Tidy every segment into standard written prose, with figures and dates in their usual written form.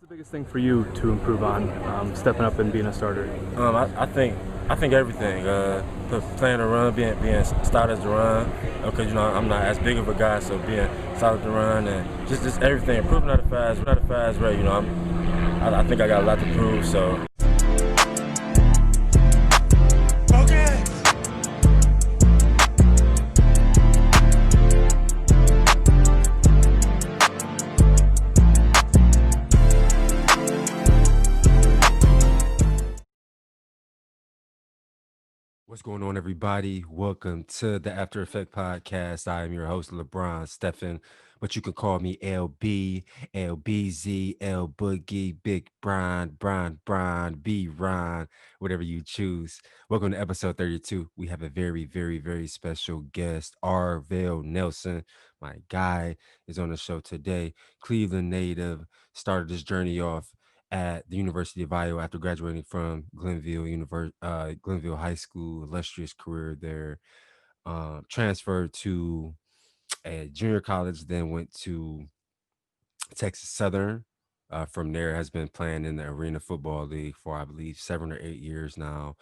the biggest thing for you to improve on, stepping up and being a starter? I think everything. Playing the run, being started to run. Because I'm not as big of a guy, so being started to run and just everything. Improving at a fast rate. I think I got a lot to prove. So. What's going on, everybody? Welcome to the After Effect Podcast. I am your host, LeBron Stephen, but you can call me LB, LBZ, L Boogie, Big Brian, B Ron, whatever you choose. Welcome to episode 32. We have a very, very, very special guest, Arvell Nelson. My guy is on the show today. Cleveland native, started this journey off at the University of Iowa after graduating from Glenville High School. Illustrious career there. Transferred to a junior college, then went to Texas Southern. From there, has been playing in the Arena Football League for, I believe, 7 or 8 years now.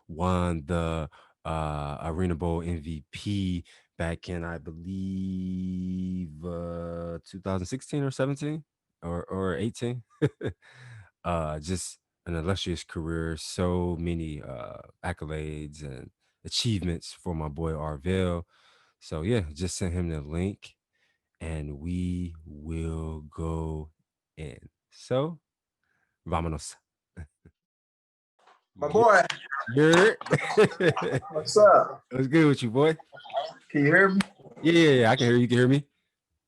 Won the Arena Bowl MVP back in, I believe, 2016 or 17 or 18. Just an illustrious career, so many accolades and achievements for my boy Arvell. So yeah, just send him the link and we will go in. So, vámonos. My boy, Yeah. what's up? What's good with you, boy? Can you hear me? Yeah, I can hear you. You can hear me?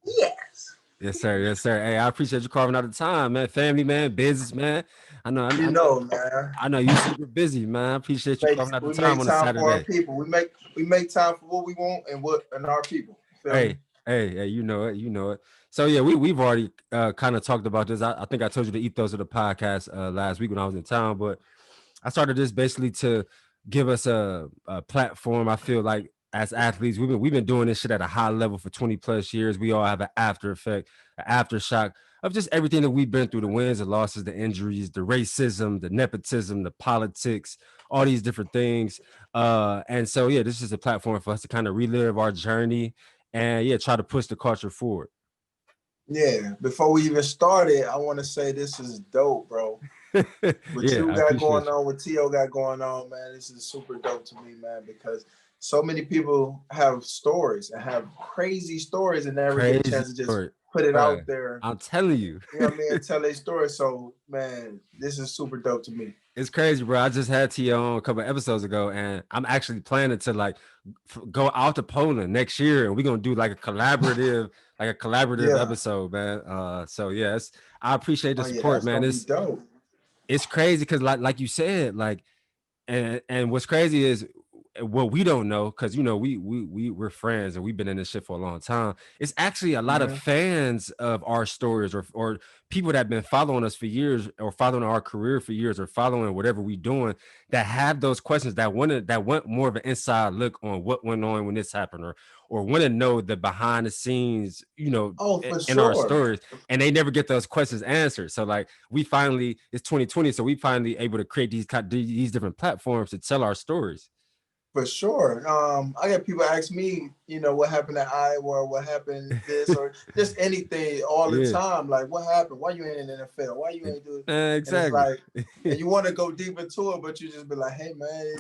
Yes. Yes, sir. Yes, sir. Hey, I appreciate you carving out the time, man. Family, man, business, man. I know, You know, man. I know you super busy, man. I appreciate you carving out the We time make on a time for our Saturday. people. We make time for what we want and our people. Feel me? Hey, you know it. So yeah, we've already kind of talked about this. I think I told you the ethos of the podcast last week when I was in town, but I started this basically to give us a platform. I feel like as athletes, we've been doing this shit at a high level for 20 plus years. We all have an after effect, an aftershock of just everything that we've been through, the wins, the losses, the injuries, the racism, the nepotism, the politics, all these different things. And so yeah, this is a platform for us to kind of relive our journey and yeah, try to push the culture forward. Yeah. Before we even started, I want to say this is dope, bro. What Yeah, you I got appreciate going you. on, what T.O. got going on, man, this is super dope to me, man, because so many people have stories and have crazy stories and never get a Crazy chance to just story. put it Bruh, out there. I'm telling you. You know what I mean? And tell their story. So, man, this is super dope to me. It's crazy, bro. I just had Tia on a couple of episodes ago, and I'm actually planning to like go out to Poland next year, and we're gonna do like a collaborative, Yeah. episode, man. So yes, I appreciate the Oh yeah, support, that's man. gonna be dope. It's crazy because like you said, like and what's crazy is what we don't know, because we're friends and we've been in this shit for a long time. It's actually a lot of Mhm. fans of our stories, or people that have been following us for years, or following our career for years, or following whatever we doing, that have those questions, that want more of an inside look on what went on when this happened, or want to know the behind the scenes, Oh, for in our sure. stories, and they never get those questions answered. So like it's 2020, so we finally able to create these different platforms to tell our stories. For sure. I get people ask me, what happened at Iowa, or what happened this, or just anything all the Yeah, time. Like, what happened? Why you ain't in the NFL? Why you ain't do it? And it's exactly. like, and you want to go deep into it, but you just be like, hey man,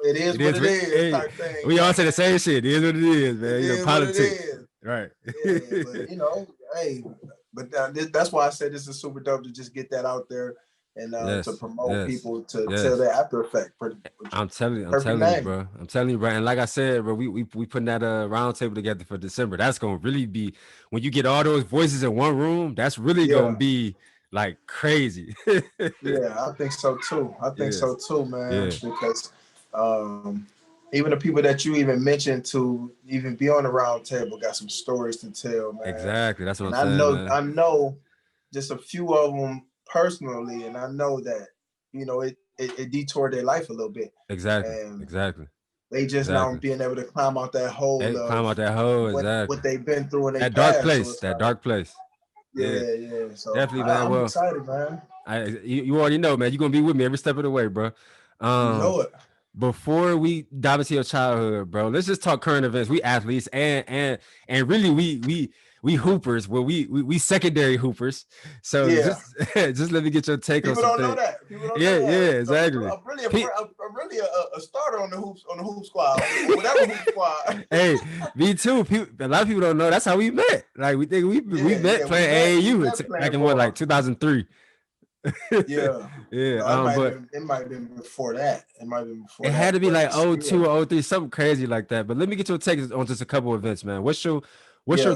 it is It what is. it is, Hey, type thing. we all say the same shit. It is what it is, It man. is what it Politics, is. right? Yeah, but hey, but that's why I said this is super dope to just get that out there and to Yes, promote yes, people to tell yes. their after effect. I'm Perfect telling you, name. bro. I'm telling you, bro. And like I said, bro, we putting that round table together for December. That's gonna really be, when you get all those voices in one room. That's really gonna Yeah. be like crazy. Yeah, I think so too. I think Yes, so too, man. yeah, Because even the people that you even mentioned to even be on the round table got some stories to tell, man. exactly. That's what I'm And saying, man. I know just a few of them personally, and I know that it detoured their life a little bit, Exactly, and exactly, they just now exactly. being able to climb out that hole They climb of out that hole, what exactly. they've been through in their That dark past. So place, it's that like, dark place. Yeah. So Definitely, man. I'm Well, excited, man. You already know, man. You're gonna be with me every step of the way, bro. You know it. Before we dive into your childhood, bro, let's just talk current events. We athletes and really we hoopers. Well, we secondary hoopers. So Yeah. just let me get your take on People don't something. know that. People don't Yeah, know yeah, that. exactly. I'm really a starter on the hoop squad or whatever hoop squad. Hey, me too. A lot of people don't know that's how we met. Like we think we met playing we AAU met back playing in ball. like 2003. Yeah. Yeah. No, But it might have been before that. It might have been before it that. had to be But like still. 02 or 03, something crazy like that. But let me get your take on just a couple of events, man. What's your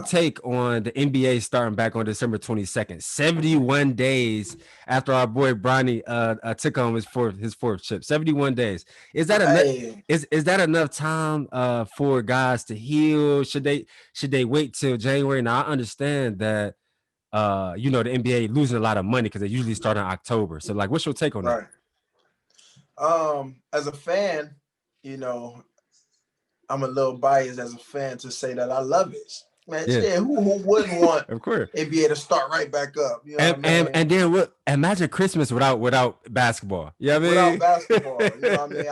take on the NBA starting back on December 22nd, 71 days after our boy Bronny took home his fourth chip? 71 days. Is that enough? Hey. Is that enough time for guys to heal? Should they wait till January? Now I understand that the NBA losing a lot of money because they usually start in October. So like, what's your take on that? As a fan, I'm a little biased as a fan to say that I love it. Man, who wouldn't want of course NBA to start right back up? You know and then imagine Christmas without basketball. You know what I mean? Without basketball. You know what I mean?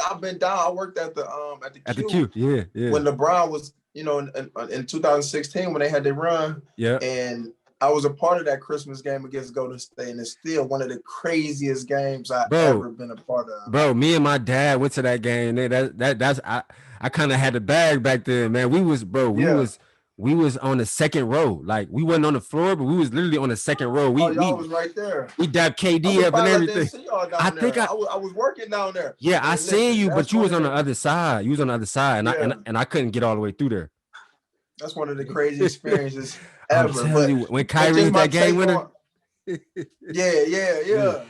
I've been down. I worked at the Q. Yeah. When LeBron was, in 2016 when they had their run. Yeah. And I was a part of that Christmas game against Golden State, and it's still one of the craziest games I've ever been a part of. Bro, me and my dad went to that game. I kind of had the bag back then, man. We was on the second row. Like we wasn't on the floor, but we was literally on the second row. Y'all was right there. We dabbed KD up and everything. I didn't see y'all down there. I was working down there. Yeah, I seen you, but you was on the other side. You was on the other side, and I couldn't get all the way through there. That's one of the crazy experiences I'm ever. telling you, when Kyrie was that game winner. Yeah.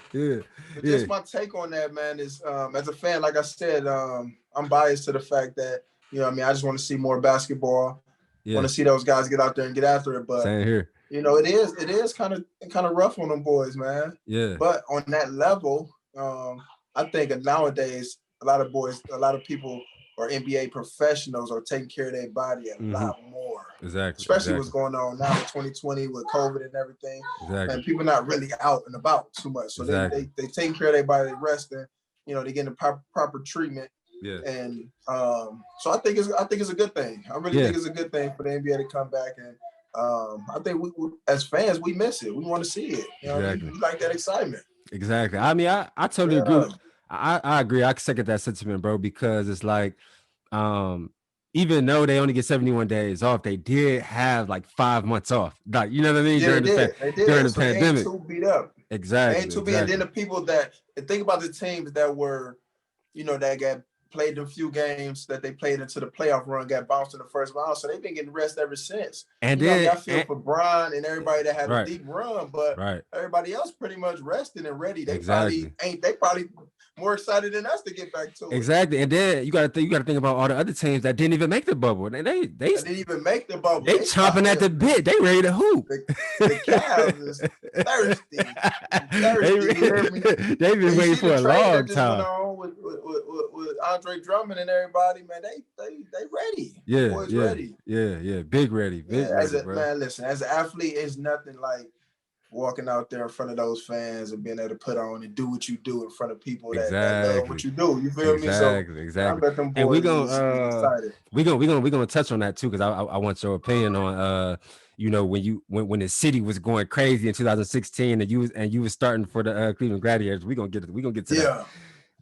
Just my take on that, man, is as a fan, like I said, I'm biased to the fact that, I just want to see more basketball. Want to see those guys get out there and get after it. But same here. It is kind of rough on them boys, man. Yeah. But on that level, I think nowadays a lot of people or NBA professionals are taking care of their body a lot more. Exactly. Especially what's going on now in 2020 with COVID and everything. Exactly. And people not really out and about too much. So they taking care of their body, they resting, they getting the proper treatment. Yeah. And so I think it's a good thing. I really think it's a good thing for the NBA to come back, and I think we as fans we miss it. We want to see it. Exactly. We like that excitement. Exactly. I mean, I totally agree. I agree. I second that sentiment, bro, because it's like, even though they only get 71 days off, they did have like 5 months off. Like, you know what I mean? Yeah, during the pandemic. They ain't too beat up. Exactly. They ain't too beat. And then the people think about the teams that were, that got played a few games that they played into the playoff run, got bounced in the first round. So they've been getting rest ever since. And then I feel for Brian and everybody that had a deep run, but everybody else pretty much rested and ready. They probably more excited than us to get back to it. Exactly. And then you gotta think about all the other teams that didn't even make the bubble. And they didn't even make the bubble. They chomping at the bit. They ready to hoop. The Cavs is thirsty. They've been waiting for a long time. With Andre Drummond and everybody, man, they ready. Yeah, boys ready. Yeah, big ready. Man, listen, as an athlete, it's nothing like walking out there in front of those fans and being able to put on and do what you do in front of people that love what you do. You feel me? So Exactly. I bet them boys and we're gonna touch on that too, because I want your opinion on when the city was going crazy in 2016 and you was starting for the Cleveland Gladiators. We're gonna get to that.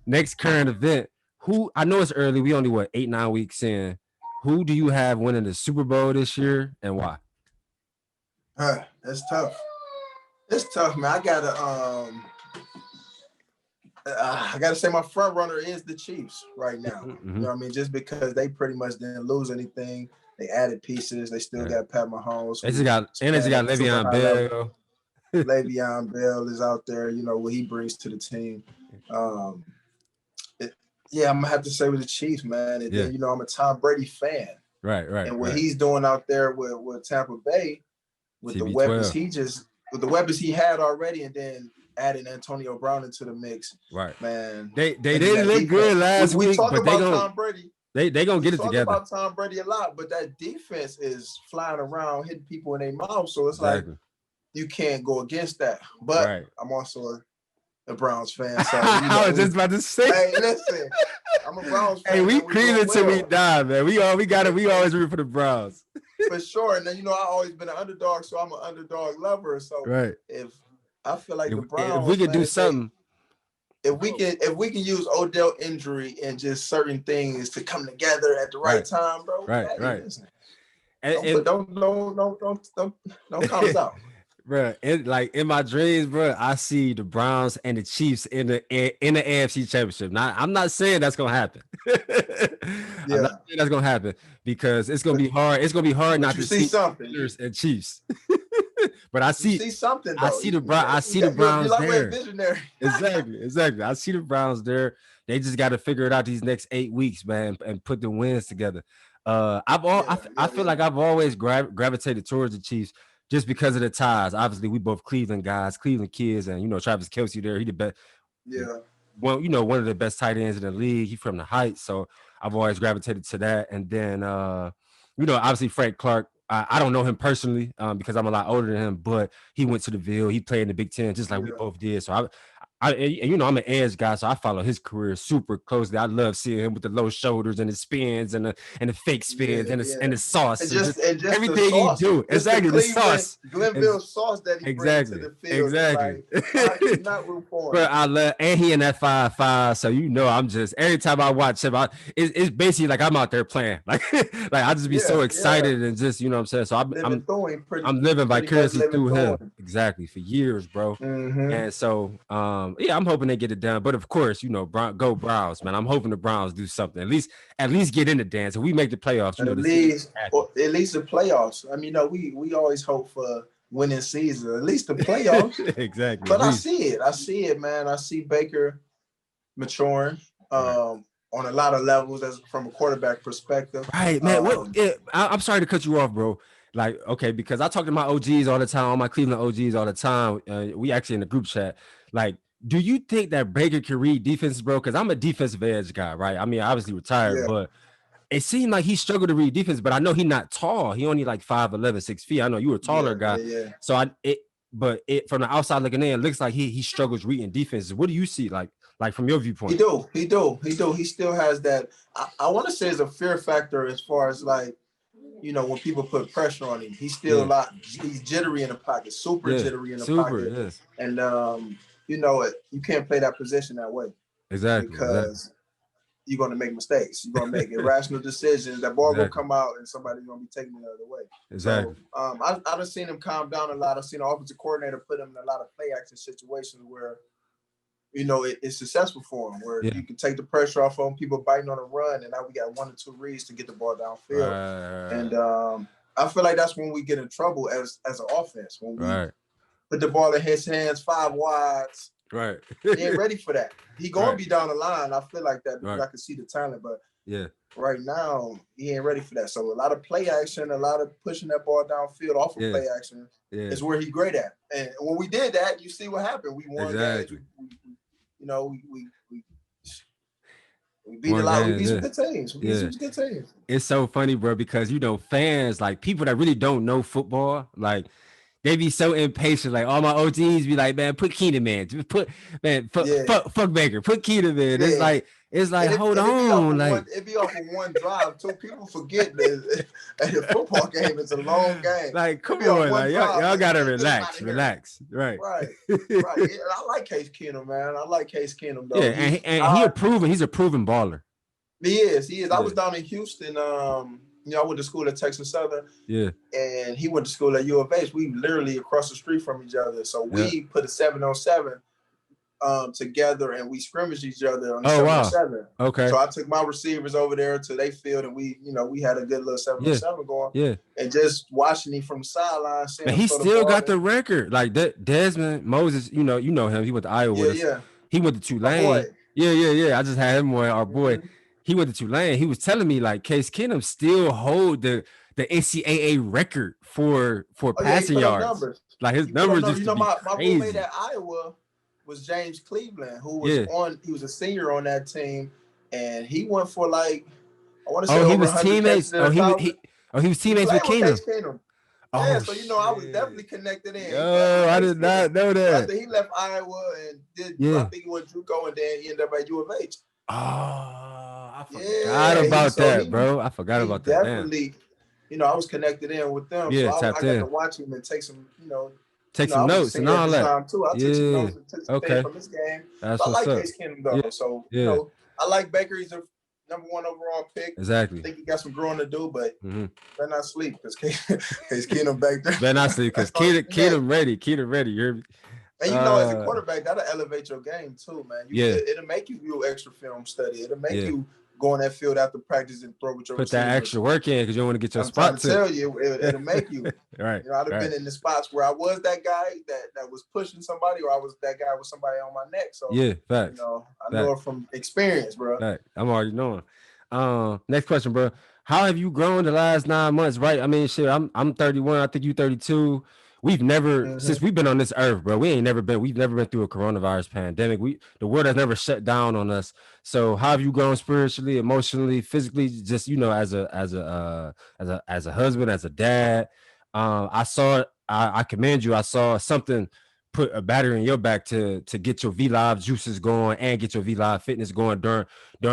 Next current event. Who, I know it's early, we only 8-9 weeks in. Who do you have winning the Super Bowl this year and why? That's tough. It's tough, man. I gotta say my front runner is the Chiefs right now. You know what I mean? Just because they pretty much didn't lose anything. They added pieces. They still got Pat Mahomes. They just got Le'Veon Bell. Le'Veon Bell is out there, what he brings to the team. I'm gonna have to say with the Chiefs, man. And then, I'm a Tom Brady fan. Right. And what he's doing out there with Tampa Bay, with the weapons he had already, and then adding Antonio Brown into the mix. Right. Man. They didn't look good last week. We talk about Tom Brady. They gonna get it together. We talk about Tom Brady a lot, but that defense is flying around, hitting people in their mouth. So it's like you can't go against that. But I'm also a Browns fan. So I was just about to say. Hey, listen, I'm a Browns fan. Hey, we Cleveland till we die, man. We always root for the Browns. For sure. And then I always been an underdog, so I'm an underdog lover. So if I feel like the Browns, if we could do something. If we can use Odell injury and just certain things to come together at the right time, bro. Right. Don't count us out. Bro, in my dreams, bro, I see the Browns and the Chiefs in the AFC Championship. Now, I'm not saying that's gonna happen. I'm not saying that's gonna happen because it's gonna be hard. It's gonna be hard not to see something and Chiefs. But I see something. Though. I see the Browns like there. Visionary. Exactly. I see the Browns there. They just got to figure it out these next 8 weeks, man, and put the wins together. I feel like I've always gravitated towards the Chiefs. Just because of the ties. Obviously, we both Cleveland guys, Cleveland kids, and Travis Kelce there. He the best. Yeah. Well, one of the best tight ends in the league. He's from the Heights, so I've always gravitated to that. And then, obviously Frank Clark. I don't know him personally because I'm a lot older than him, but he went to the Ville. He played in the Big Ten just like we both did. So I'm an edge guy, so I follow his career super closely. I love seeing him with the low shoulders and the spins and the fake spins and the sauce and just everything he do. Exactly, the sauce, Glenville sauce that he brings to the field. Exactly. Like, I cannot root for him. But I love, and he in that 5'5", so I'm just every time I watch him, it's basically like I'm out there playing. Like I just be so excited and just what I'm saying. So I'm living vicariously through him. Exactly, for years, bro. Mm-hmm. And so I'm hoping they get it done. But of course, go Browns, man. I'm hoping the Browns do something. At least get in the dance. If we make the playoffs, at least the playoffs. I mean, we always hope for winning season. At least the playoffs. Exactly. But I see it, man. I see Baker maturing on a lot of levels as from a quarterback perspective. Right, man. I'm sorry to cut you off, bro. Like, okay, because I talk to my OGs all the time, all my Cleveland OGs all the time. We actually in the group chat. Like, do you think that Baker can read defenses, bro? Because I'm a defensive edge guy, right? I mean, obviously retired, but it seemed like he struggled to read defense. But I know he's not tall. He only like 5'11", 6 feet. I know you were a taller guy. Yeah. So from the outside looking in, it looks like he struggles reading defenses. What do you see, like from your viewpoint? He do. He still has that. I want to say it's a fear factor as far as like, when people put pressure on him, he's still he's jittery in the pocket, jittery in the pocket. Yes. And you can't play that position that way. Exactly. Because you're going to make mistakes. You're going to make irrational decisions. That ball will come out and somebody's going to be taking it the other way. Exactly. So, I've seen him calm down a lot. I've seen the offensive coordinator put him in a lot of play action situations where, it's successful for him, where you can take the pressure off of him, people biting on a run, and now we got 1 or 2 reads to get the ball downfield. And I feel like that's when we get in trouble as an offense, when we put the ball in his hands 5 wides. Right. He ain't ready for that. He gonna be down the line. I feel like that because I can see the talent, but right now he ain't ready for that. So a lot of play action, a lot of pushing that ball downfield off of play action is where he's great at. And when we did that, you see what happened. We won games. We beat a lot. We beat some good teams. We beat some good teams. It's so funny, bro, because fans, like people that really don't know football, like they be so impatient. Like all my OGs be like, man, put Keenan, man. Fuck Baker. Put Keenan, man. It's like, hold on. It be off of one drive too. People forget that a football game is a long game. Like, come on, like y'all gotta relax. Right. Right. I like Case Keenum, man. I like Case Keenum though. Yeah, he's a proven baller. He is. I was down in Houston. I went to school at Texas Southern. Yeah. And he went to school at U of H. We literally across the street from each other. So we put a 7-on-7 together and we scrimmaged each other on the 7-on-7. Okay. So I took my receivers over there to their field and we had a good little 7-on-7 going. Yeah. And just watching him from the sideline. And he still got the record. Like Desmond Moses, you know him. He went to Iowa with us. Yeah. He went to Tulane. Yeah. I just had him on our boy. Mm-hmm. He went to Tulane. He was telling me like Case Keenum still hold the NCAA record for passing yards. Like his numbers used to be my crazy. roommate at Iowa was James Cleveland, who was he was a senior on that team, and he went for like I want to say he was teammates. He was teammates with Keenum. Yeah, so I was definitely connected in. Yo, I did not know that. After he left Iowa and I think he went JUCO, and then he ended up at U of H. Oh, I forgot about that, bro. I forgot about that. Definitely, I was connected in with them, so I got to watch him and take some, take some notes and all that. Time too. I took some notes and took some things from this game. That's I like up. Case Keenum though, so I like Baker. He's a #1 overall pick. Exactly. I think he got some growing to do, but better not sleep because Case Keenum back there. Better not sleep because Keenum ready. Keenum ready. You're. And as a quarterback, that'll elevate your game too, man. It'll make you do extra film study. It'll make you go on that field after practice and throw with your receivers. That extra work in because you don't want to get your spot to tell you, it'll make you. Right. I'd have been in the spots where I was that guy that was pushing somebody, or I was that guy with somebody on my neck. So facts. I know it from experience, bro. Right. I'm already knowing. Next question, bro. How have you grown the last 9 months? Right. I mean, shit. I'm 31. I think you 32. We've never since we've been on this earth, bro. We've never been through a coronavirus pandemic. The world has never shut down on us. So how have you grown spiritually, emotionally, physically? Just as a husband, as a dad. I commend you. I saw something put a battery in your back to get your V-Live juices going and get your V-Live fitness going during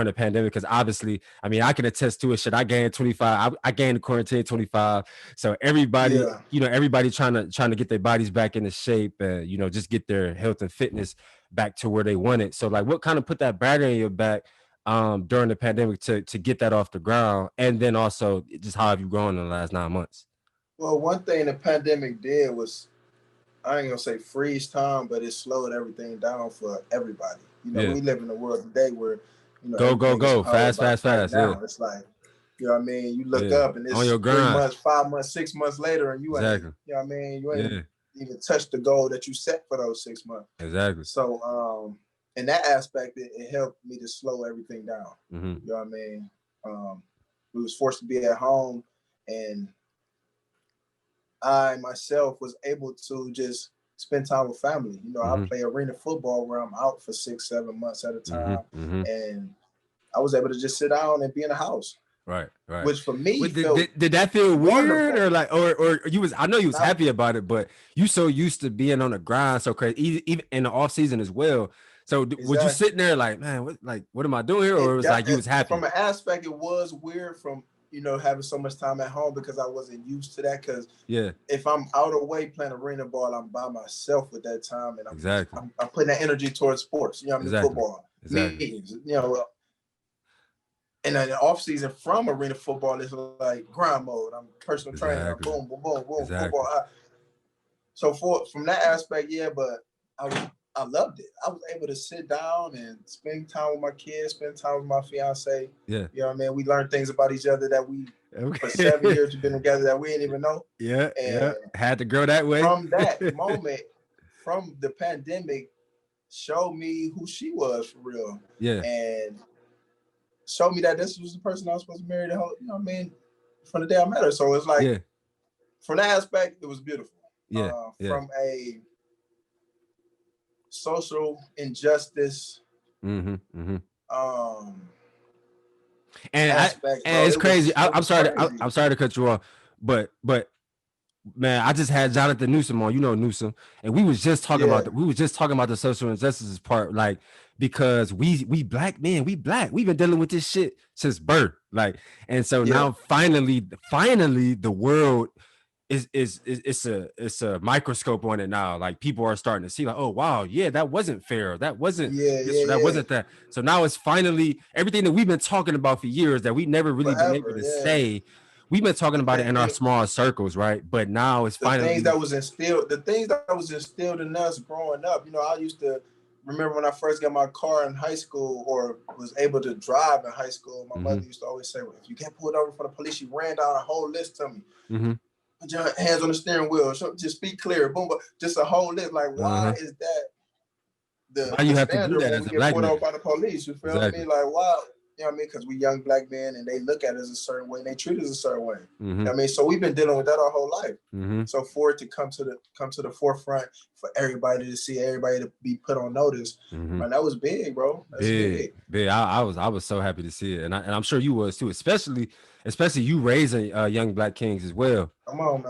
the pandemic. Because obviously, I mean, I can attest to it. Shit, I gained 25. I gained the quarantine 25. So everybody, everybody trying to get their bodies back into shape and just get their health and fitness back to where they want it. So like, what kind of put that battery in your back during the pandemic to get that off the ground? And then also, just how have you grown in the last 9 months? Well, one thing the pandemic did was, I ain't gonna say freeze time, but it slowed everything down for everybody. We live in a world today where go fast. Now it's like, what I mean, you look up and it's on your 3 months, 5 months, 6 months later, and you ain't, what I mean, you ain't even touched the goal that you set for those 6 months. Exactly. So, in that aspect, it helped me to slow everything down. Mm-hmm. You know what I mean? We was forced to be at home, and I myself was able to just spend time with family. I play arena football where I'm out for 6-7 months at a time, and I was able to just sit down and be in the house. Right. Which for me, did that feel weird or like, or you was? I know you was happy about it, but you so used to being on the grind so crazy, even in the off season as well. So was you sitting there like, man, what am I doing here? Or it was like you was happy? From an aspect, it was weird from having so much time at home because I wasn't used to that. Because if I'm out of way playing arena ball, I'm by myself at that time, and I'm putting that energy towards sports. Football, meetings, and then the off season from arena football is like grind mode. I'm personal trainer, boom, boom, boom, boom, football. So from that aspect, but I loved it. I was able to sit down and spend time with my kids, spend time with my fiance. Yeah. You know what I mean? We learned things about each other that we, for 7 years, we've been together that we didn't even know. Yeah. And had to grow that way. From that moment, from the pandemic, showed me who she was for real. Yeah. And showed me that this was the person I was supposed to marry the whole, from the day I met her. So it's like, from that aspect, it was beautiful. From a social injustice. And aspect, it's crazy. I'm sorry to cut you off, but man, I just had Jonathan Newsom on. Newsom, and we was just talking about the social injustices part, like because we black men, we've been dealing with this shit since birth, like, and so now finally the world it's a microscope on it now. Like people are starting to see like, oh wow, that wasn't fair. That wasn't wasn't that. So now it's finally everything that we've been talking about for years that we never really been able to say. We've been talking about it in our small circles, right? But now it's finally the things that was instilled in us growing up. I used to remember when I first got my car in high school or was able to drive in high school. My mother used to always say, well, if you get pulled over for the police, she ran down a whole list to me. Put your hands on the steering wheel. Just speak clear. Boom, just a whole list. Like, why is that? Why you have to do that as a black man? Pulled over by the police. You feel me? Like, why? You know what I mean? Because we young black men and they look at us a certain way and they treat us a certain way. Mm-hmm. You know what I mean? So we've been dealing with that our whole life. Mm-hmm. So for it to come to the forefront, for everybody to see, everybody to be put on notice, man, that was big, bro. That's big. I was so happy to see it, and I'm sure you was too, especially you raising young black kings as well. Come on,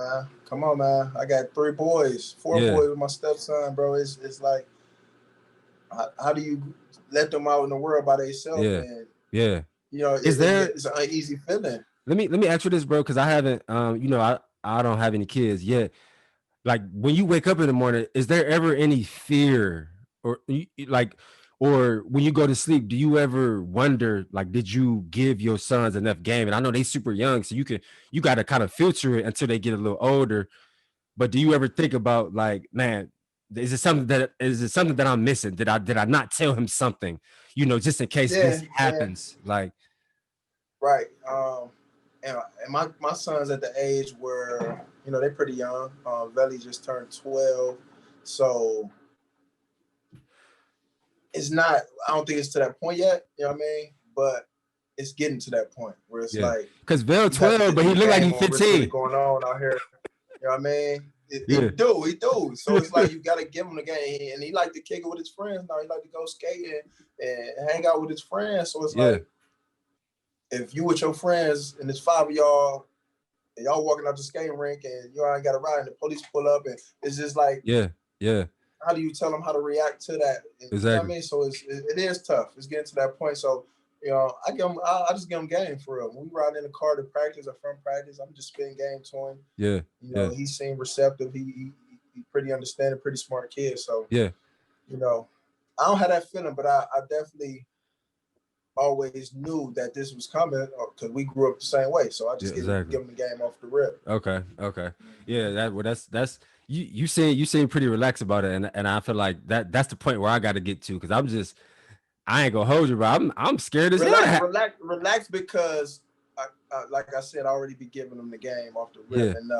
man. I got 4 boys with my stepson, bro. It's like, how do you let them out in the world by themselves? Yeah. You know, it's an uneasy feeling. Let me ask you this, bro, because I haven't, you know, I don't have any kids yet. Like, when you wake up in the morning, is there ever any fear or when you go to sleep, do you ever wonder, like, did you give your sons enough game? And I know they super young, so you got to kind of filter it until they get a little older. But do you ever think about, like, man, is it something that I'm missing? Did I not tell him something, you know, just in case this happens? Like, right. And my son's at the age where, you know, they're pretty young. Veli just turned 12, so it's not. I don't think it's to that point yet. You know what I mean? But it's getting to that point where it's like, because Vel 12, but he look like he's 15. Really going on out here. You know what I mean? He do. So it's like you gotta give him the game, and he like to kick it with his friends now. He like to go skating and hang out with his friends. So it's like, if you with your friends and there's 5 of y'all, and y'all walking out the skating rink and you ain't got a ride and the police pull up, and it's just like, how do you tell them how to react to that? Exactly. You know what I mean? So it is tough. It's getting to that point. So, you know, I just give him game for real. When we ride in the car to practice or from practice, I'm just spitting game to him. Yeah. You know, he seemed receptive. He pretty understanding, pretty smart kid. So, you know, I don't have that feeling, but I definitely always knew that this was coming because we grew up the same way. So I just give him the game off the rip. Okay. Yeah, that's you seem pretty relaxed about it, and I feel like that's the point where I got to get to, because I ain't gonna hold you, bro. I'm scared as hell. Relax, because like I said, I already be giving them the game off the rip, and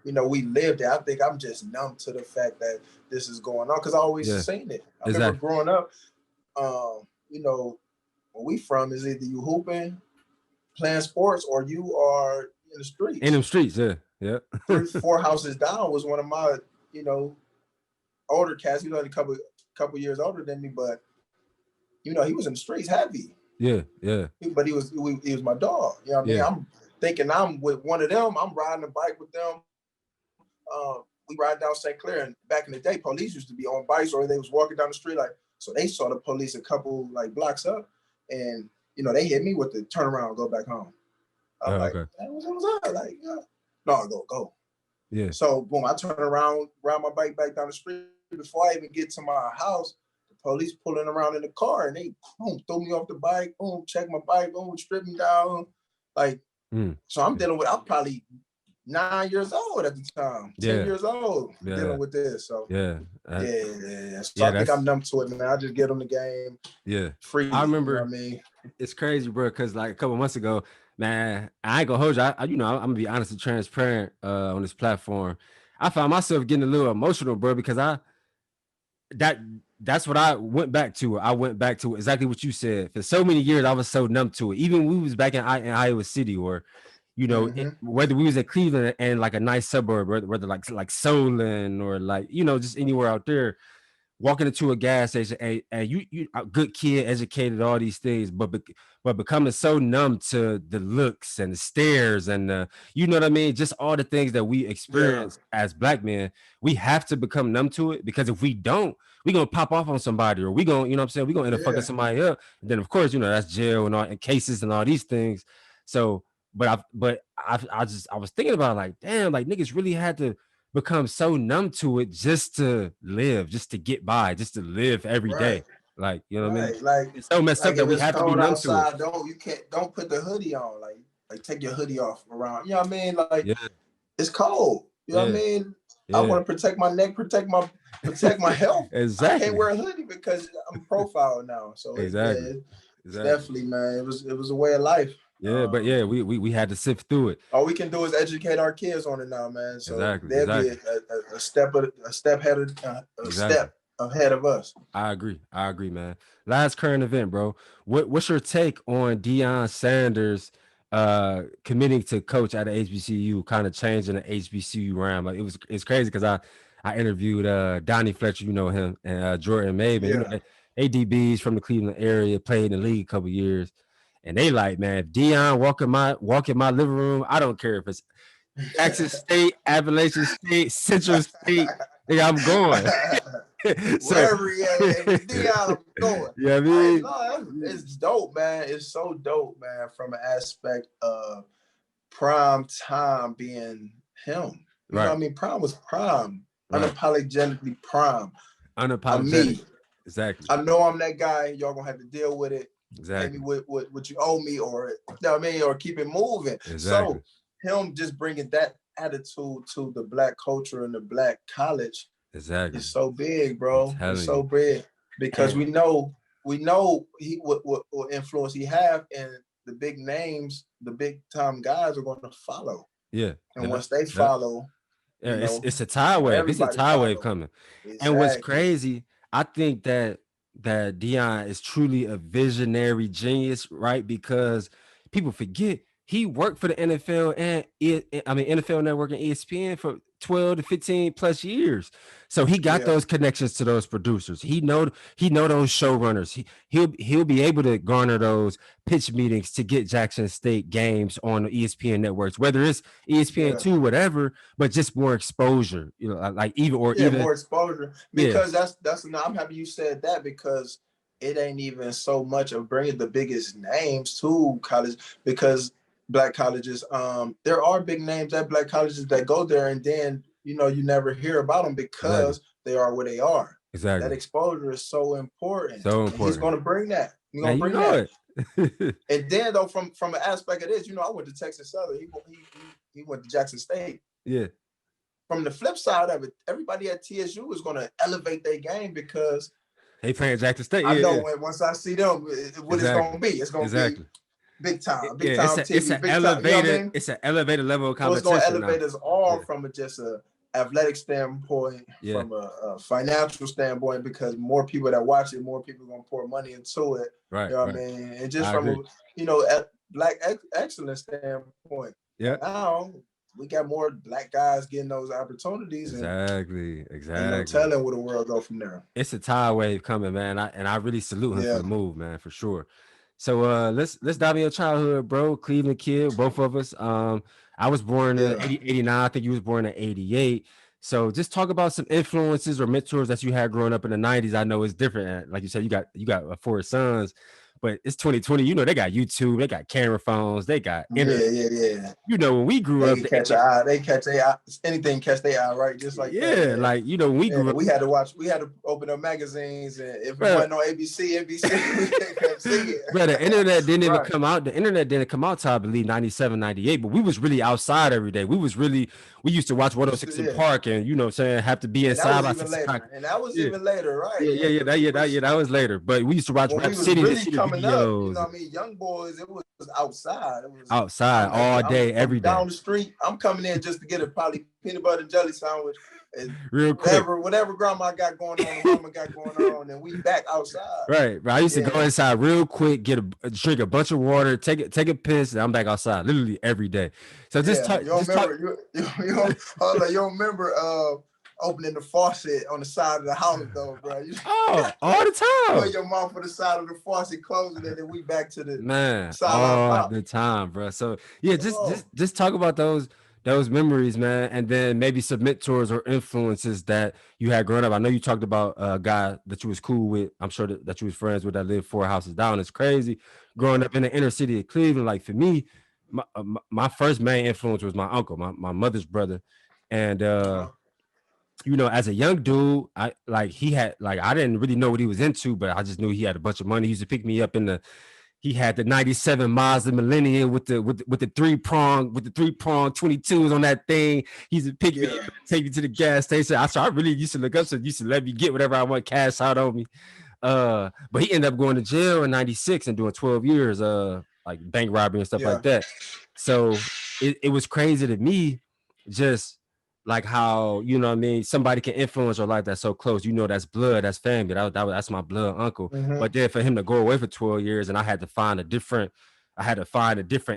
you know, we lived it. I think I'm just numb to the fact that this is going on because I always seen it. I remember growing up, you know, where we from is either you hooping, playing sports, or you are in the streets. In them streets, yeah. 3, 4 houses down was one of my, you know, older cats. He was only a couple years older than me, but you know, he was in the streets heavy. Yeah. But he was my dog. You know what I mean? I'm thinking I'm with one of them. I'm riding a bike with them. We ride down St. Clair, and back in the day, police used to be on bikes, or they was walking down the street, like, so they saw the police a couple like blocks up, and you know, they hit me with the turn around and go back home. I'm like, hey, what's up? Like, no, go. Yeah. So boom, I turn around, ride my bike back down the street. Before I even get to my house, the police pulling around in the car, and they boom, throw me off the bike, boom, check my bike, boom, strip me down. Like, so I'm probably 9 years old at the time, 10 years old, dealing with this. So So I think I'm numb to it, man. I just get them the game. Yeah. Free. I remember, you know what I mean? It's crazy, bro, because like a couple months ago, man, I ain't gonna hold you. I'm gonna be honest and transparent on this platform. I found myself getting a little emotional, bro, because that's what I went back to. I went back to exactly what you said. For so many years, I was so numb to it. Even when we was back in Iowa City, or you know, whether we was at Cleveland and like a nice suburb, whether like Solon or like, you know, just anywhere out there, walking into a gas station, and you a good kid, educated, all these things, but becoming so numb to the looks and the stares and you know what I mean, just all the things that we experience as black men. We have to become numb to it, because if we don't, we gonna pop off on somebody, or we gonna, you know what I'm saying, we gonna end up fucking somebody up. And then of course, you know, that's jail and all, and cases and all these things. So I was thinking about, like, damn, like niggas really had to become so numb to it just to live, just to get by, just to live every day. Like, you know what I mean? Like, it's so messed up that we have to be numb outside, to it. Don't put the hoodie on. Like take your hoodie off around. You know what I mean? Like, it's cold. You know what I mean? I want to protect my neck, protect my health. Exactly. I can't wear a hoodie because I'm profiled now. So exactly. Definitely, man. It was a way of life. Yeah, but we had to sift through it. All we can do is educate our kids on it now, man. So exactly. Be a step ahead of step ahead of us. I agree, man. Last current event, bro. What's your take on Deion Sanders committing to coach at the HBCU, kind of changing the HBCU realm? Like it's crazy because I interviewed Donnie Fletcher, you know him, and Jordan Maben, you know, ADBs from the Cleveland area, played in the league a couple years, and they like, man, if Deion walk in my living room, I don't care if it's Jackson State, Appalachian State, Central State, I'm going. So, wherever he at, Deion, I'm going. Yeah, I mean, it's dope, man. It's so dope, man, from an aspect of prime time being him. You know what I mean? Prime was prime. Unapologetically prime. Unapologetic. Me. Exactly. I know I'm that guy. Y'all gonna have to deal with it. Exactly. Maybe with what you owe me, or you know what I mean, or keep it moving. Exactly. So him just bringing that attitude to the Black culture and the Black college. Exactly. It's so big, bro. It's so big because we know he what influence he have, and the big names, the big time guys are going to follow. Yeah. And once they follow, it's a tide wave. It's a tide wave coming. Exactly. And what's crazy, I think that Deion is truly a visionary genius, right? Because people forget he worked for the NFL and NFL Network and ESPN for 12 to 15 plus years. So he got those connections to those producers. He know those showrunners. He'll be able to garner those pitch meetings to get Jackson State games on the ESPN networks, whether it's ESPN2, whatever, but just more exposure, you know, like even more exposure. Because that's I'm happy you said that, because it ain't even so much of bringing the biggest names to college, because Black colleges, there are big names at Black colleges that go there, and then you never hear about them because they are where they are. Exactly. That exposure is so important. So important. And he's going to bring that. He's going to bring that. And then though, from an aspect of this, I went to Texas Southern. He went to Jackson State. Yeah. From the flip side of it, everybody at TSU is going to elevate their game because they playing Jackson State. I know once I see them, what it's going to be. It's going to be big time TV. It's an elevated, it's an elevated level of competition. So it's going to elevate us all from just a athletic standpoint, from a financial standpoint, because more people that watch it, more people are going to pour money into it. Right. You know what I mean? And just from a Black excellence standpoint. Yeah. Now we got more Black guys getting those opportunities. Exactly. And telling where the world go from there. It's a tide wave coming, man. I really salute him for the move, man, for sure. So let's dive in your childhood, bro. Cleveland kid, both of us. I was born in 89. I think you was born in 88. So just talk about some influences or mentors that you had growing up in the 90s. I know it's different. Like you said, you got 4 sons, but it's 2020. They got YouTube, they got camera phones, they got internet. Yeah. When we grew up, they catch their eye. Anything catch their eye, right? Just like that. Like when we grew up, we had to open up magazines, and if it wasn't on ABC, we couldn't see it. Bro, the internet didn't even come out. The internet didn't come out till I believe 97, 98. But we was really outside every day. We used to watch 106 in Park, and have to be inside by 6 o'clock. And that was even later, right? That was later. But we used to watch Rap City, the City videos. Up, Young Boys, it was outside. It was outside all day, every day. Down the street, I'm coming in just to get a probably peanut butter and jelly sandwich. And real quick, whatever grandma got going on, mama got going on, and we back outside. Right. I used to go inside real quick, drink a bunch of water, take a piss, and I'm back outside literally every day. So you don't remember opening the faucet on the side of the house though, bro. All the time. Put your mouth on the side of the faucet, closing it, and we back to the side all the time, bro. So just talk about those memories, man, and then maybe some mentors or influences that you had growing up. I know you talked about a guy that you was cool with. I'm sure that you was friends with that lived 4 houses down. It's crazy growing up in the inner city of Cleveland. Like for me, my first main influence was my uncle, my mother's brother, and as a young dude, I didn't really know what he was into, but I just knew he had a bunch of money. He used to pick me up he had the 97 Mazda Millennium with the 3-prong 22s on that thing. He used to pick me up, take me to the gas station. I really used to look up, so he used to let me get whatever I want, cash out on me. But he ended up going to jail in 96 and doing 12 years, like bank robbery and stuff like that. So it was crazy to me, just like how, you know what I mean, somebody can influence your life that's so close. You know, that's blood, that's family. That's my blood uncle. Mm-hmm. But then for him to go away for 12 years and I had to find a different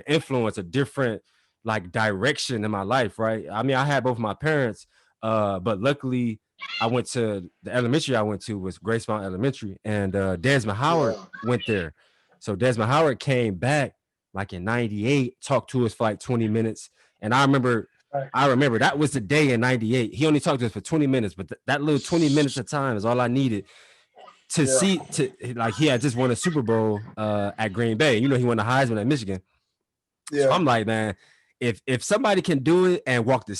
influence, a different like direction in my life, right? I mean, I had both my parents, but luckily I went to the elementary I went to was Grace Mount Elementary, and Desmond Howard went there. So Desmond Howard came back like in 98, talked to us for like 20 minutes. And I remember that was the day in 98. He only talked to us for 20 minutes, but that little 20 minutes of time is all I needed to see, to like, he had just won a Super Bowl at Green Bay. You know, he won the Heisman at Michigan. Yeah. So I'm like, man, if somebody can do it and walk from the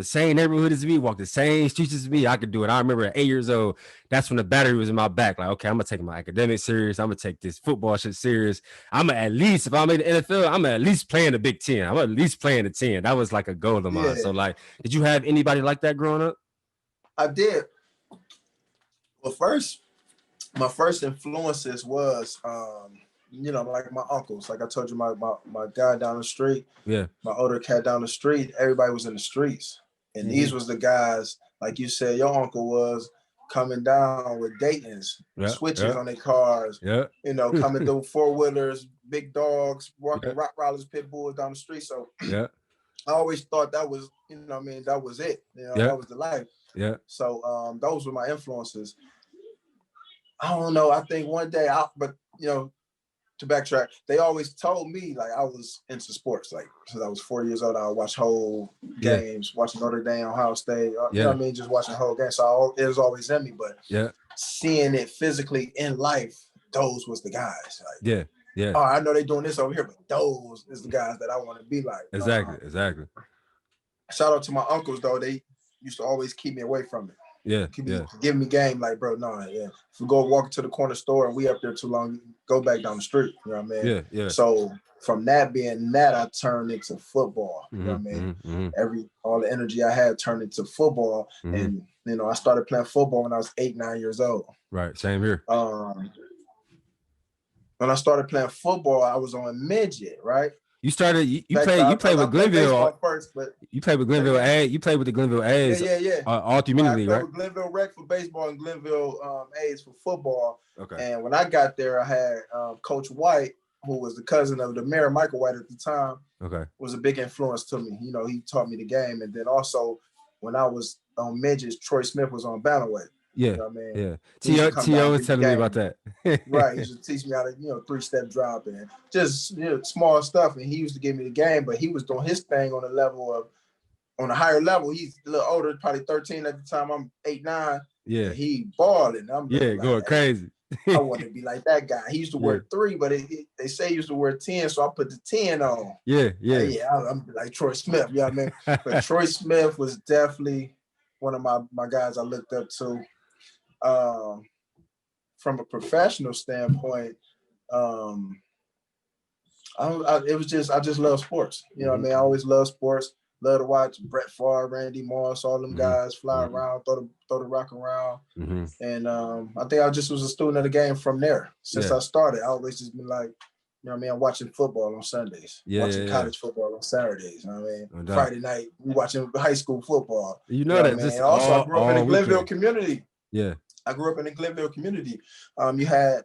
same neighborhood as me, walk the same streets as me, I could do it. I remember at 8 years old, that's when the battery was in my back. Like, okay, I'm gonna take my academics serious. I'm gonna take this football shit serious. I'm gonna at least, if I made the NFL, I'm at least playing the Big Ten. I'm at least playing the 10. That was like a goal of mine. So like, did you have anybody like that growing up? I did. Well, my first influences was you know, like my uncles. Like I told you, my guy down the street, my older cat down the street, everybody was in the streets. And these was the guys, like you said, your uncle was coming down with Dayton's, switches on their cars, you know, coming through four-wheelers, big dogs, walking Rottweilers, pit bulls down the street. So I always thought that was, you know what I mean, that was it. You know, that was the life. So those were my influences. I don't know. I think one day, but you know, to backtrack, they always told me like I was into sports. Like since I was 4 years old, I would watch whole games, watching Notre Dame, Ohio State. You know what I mean? Just watching whole games. So it was always in me. But seeing it physically in life, those was the guys. Like, oh, I know they doing this over here, but those is the guys that I want to be like. Exactly. Shout out to my uncles though. They used to always keep me away from it. Give me game, like, bro, no, if we go walk to the corner store and we up there too long, go back down the street, you know what I mean? So from that being that, I turned into football, you know what I mean? All the energy I had turned into football, and you know, I started playing football when I was 8, 9 years old. Right, same here. When I started playing football, I was on midget, right? You started. You played with Glenville first, but you played with Glenville A. You played with the Glenville A's. All through mini league, right? With Glenville Rec for baseball and Glenville A's for football. Okay. And when I got there, I had Coach White, who was the cousin of the mayor, Michael White at the time. Okay. Was a big influence to me. You know, he taught me the game, and then also when I was on midgets, Troy Smith was on bantamweight. You know what I mean? T.O. was telling me about that. Right. He used to teach me how to, you know, 3-step drop and just, you know, small stuff. And he used to give me the game, but he was doing his thing on a higher level. He's a little older, probably 13 at the time. I'm 8, 9. Yeah. He balling. I'm going crazy. I want to be like that guy. He used to wear 3, but they say he used to wear 10, so I put the 10 on. I'm like Troy Smith. You know what I mean? But Troy Smith was definitely one of my guys I looked up to. From a professional standpoint, I just love sports. You know what I mean? I always love sports. Love to watch Brett Favre, Randy Moss, all them guys fly around, throw the rock around. And I think I just was a student of the game from there. Since I started, I always just been like, you know what I mean? I'm watching football on Sundays, watching college football on Saturdays. You know what I mean? Friday night, we watching high school football. You know that. And also, I grew up in the Glenville community. I grew up in the Glenville community. You had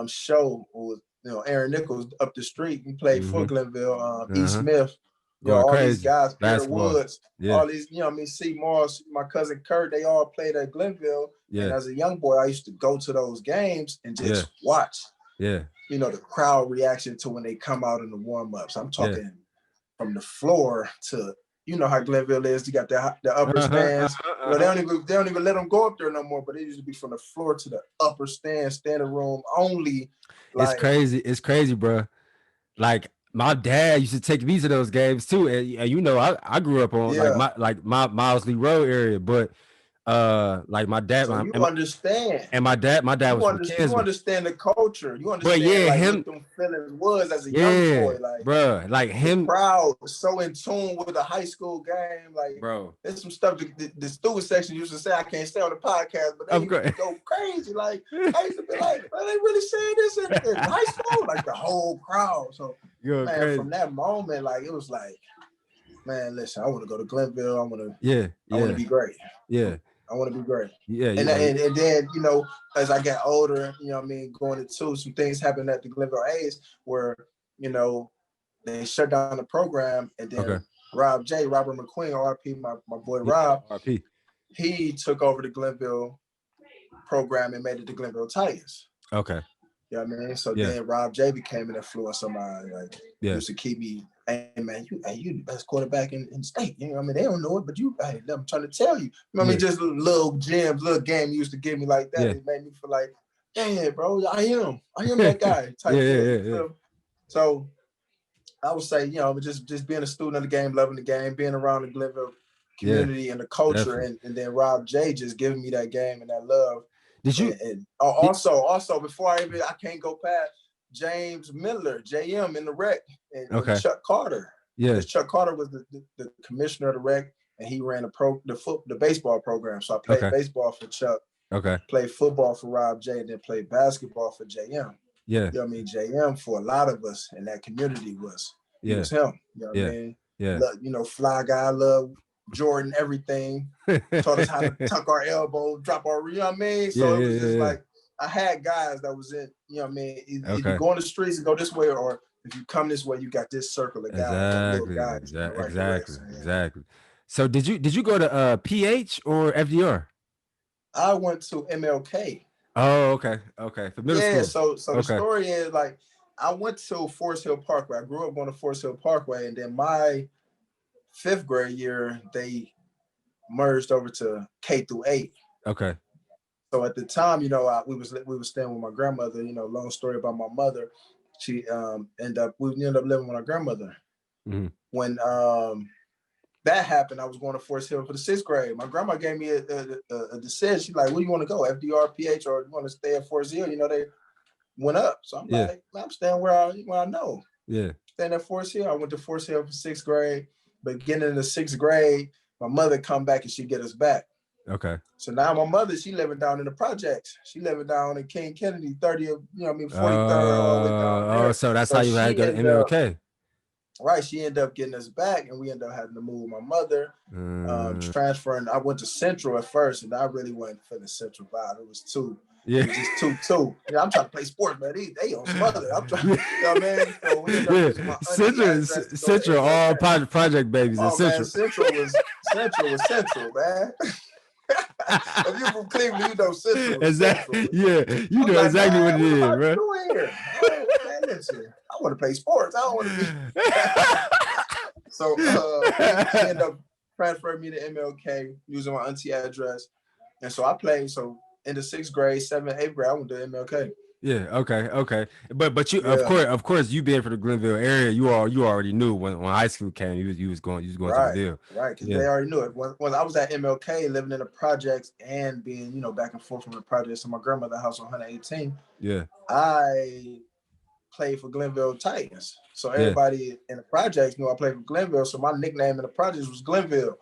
Show, who, you know, Aaron Nichols up the street. He played for Glenville. E. Smith, you know, all these guys, Peter Woods, all these, you know, I mean, C. Moss, my cousin Kurt, they all played at Glenville. And as a young boy, I used to go to those games and just watch. You know, the crowd reaction to when they come out in the warm-ups. I'm talking from the floor to, you know how Glenville is. You got the upper stands. You know, they don't even let them go up there no more. But it used to be from the floor to the upper standing room only. Like, it's crazy, bro. Like my dad used to take me to those games too, and you know, I grew up on my Miles Lee Road area, but like my dad, so you understand, and my dad was from Kansas. You understand the culture. You understand, what them feelings was as a young boy, like, bro, like him, proud, so in tune with a high school game, like, bro. There's some stuff the student section used to say I can't say on the podcast, but they used to go crazy. Like I used to be like, are they really saying this in high school? Like the whole crowd. So man, from that moment, like it was like, man, listen, I want to go to Glenville. I want to be great. Yeah. I want to be great. Yeah. And then, you know, as I got older, you know what I mean, going into some things happened at the Glenville A's where, you know, they shut down the program, and then Robert McQueen, RP, my boy Rob, RP. He took over the Glenville program and made it the Glenville Titans. Okay. You know what I mean? So then Rob J became an influence on mine. Like, used to keep me, hey man, you the best quarterback in state. You know what I mean? They don't know it, but I'm trying to tell you. You know what I mean? Just little gems, little game you used to give me like that. It made me feel like, yeah, bro, I am that guy. Type So I would say, you know, just being a student of the game, loving the game, being around the Glenville community and the culture, and then Rob J just giving me that game and that love. Did you? Also, before I can't go past James Miller, JM in the rec, and Chuck Carter. Yeah, Chuck Carter was the commissioner of the rec, and he ran the baseball program. So I played baseball for Chuck. Played football for Rob J, and then played basketball for JM. Yeah, you know what I mean? JM for a lot of us in that community was him. You know what I mean? Yeah, you know, fly guy, love Jordan, everything. Taught us how to tuck our elbow, drop our, you know what I mean? So it was just like, I had guys that was in, you know what I mean? If you go on the streets and go this way, or if you come this way, you got this circle of guys. Exactly. So did you go to PH or FDR? I went to MLK. Oh, okay. For middle school. So the story is, like, I went to Forest Hill Parkway. I grew up on the Forest Hill Parkway, and then my 5th grade year, they merged over to K through 8. Okay. So at the time, you know, we was staying with my grandmother. You know, long story about my mother. She ended up living with our grandmother. Mm-hmm. When that happened, I was going to Forest Hill for the 6th grade. My grandma gave me a decision. She's like, "Where do you want to go? FDR, PH, or you want to stay at Forest Hill?" You know, they went up. So I'm like, I'm staying where I know. Yeah. Staying at Forest Hill. I went to Forest Hill for 6th grade. Beginning of the 6th grade, my mother come back and she get us back. Okay. So now my mother, she living down in the projects. She living down in King Kennedy, 30th, you know what I mean, 43rd, all the way down there. So that's how you had to go to MLK. Right. She ended up getting us back, and we ended up having to move with my mother, transferring. I went to Central at first, and I really wasn't for the Central vibe. It was too. Yeah, it was just too. Yeah, I'm trying to play sports, man. They on some other. I'm trying, you know what I mean? So Central, all project babies. Oh, man, Central was Central, man. If you from Cleveland, you know Central. Exactly. Central. Yeah, you know exactly what it is, bro. What you doing here? Man, listen, I want to play sports. I don't want to be. So she ended up transferring me to MLK using my auntie address, and so I played. So in the 6th grade, 7th, 8th grade, I went to MLK. Yeah. Okay. But you, of course, you being from the Glenville area, you already knew when high school came, you was going to the deal. Right. Because they already knew it. When I was at MLK, living in the projects and being, you know, back and forth from the projects to my grandmother's house on 118. Yeah. I played for Glenville Titans. So everybody in the projects knew I played for Glenville. So my nickname in the projects was Glenville.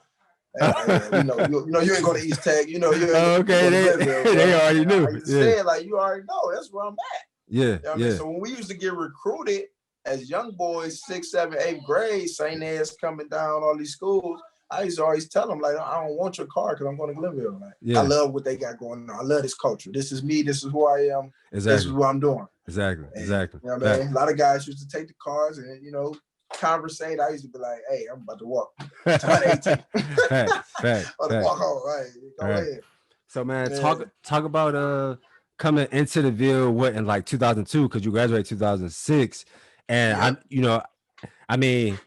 You know, you ain't going to East Tech. You know, you ain't going to Glenville. They already knew. Like you said, like, you already know. That's where I'm at. Yeah. You know what I mean? So when we used to get recruited as young boys, 6th, 7th, 8th grade, St. Ed's coming down, all these schools, I used to always tell them, like, I don't want your car because I'm going to Glenville. Like, I love what they got going on. I love this culture. This is me. This is who I am. Exactly. This is what I'm doing. Exactly. You know what I mean? A lot of guys used to take the cars and, you know, conversate. I used to be like, "Hey, I'm about to walk." Fact. Walk home, right? Go ahead. So, man, talk about coming into the Ville in like 2002, because you graduated 2006, and I mean,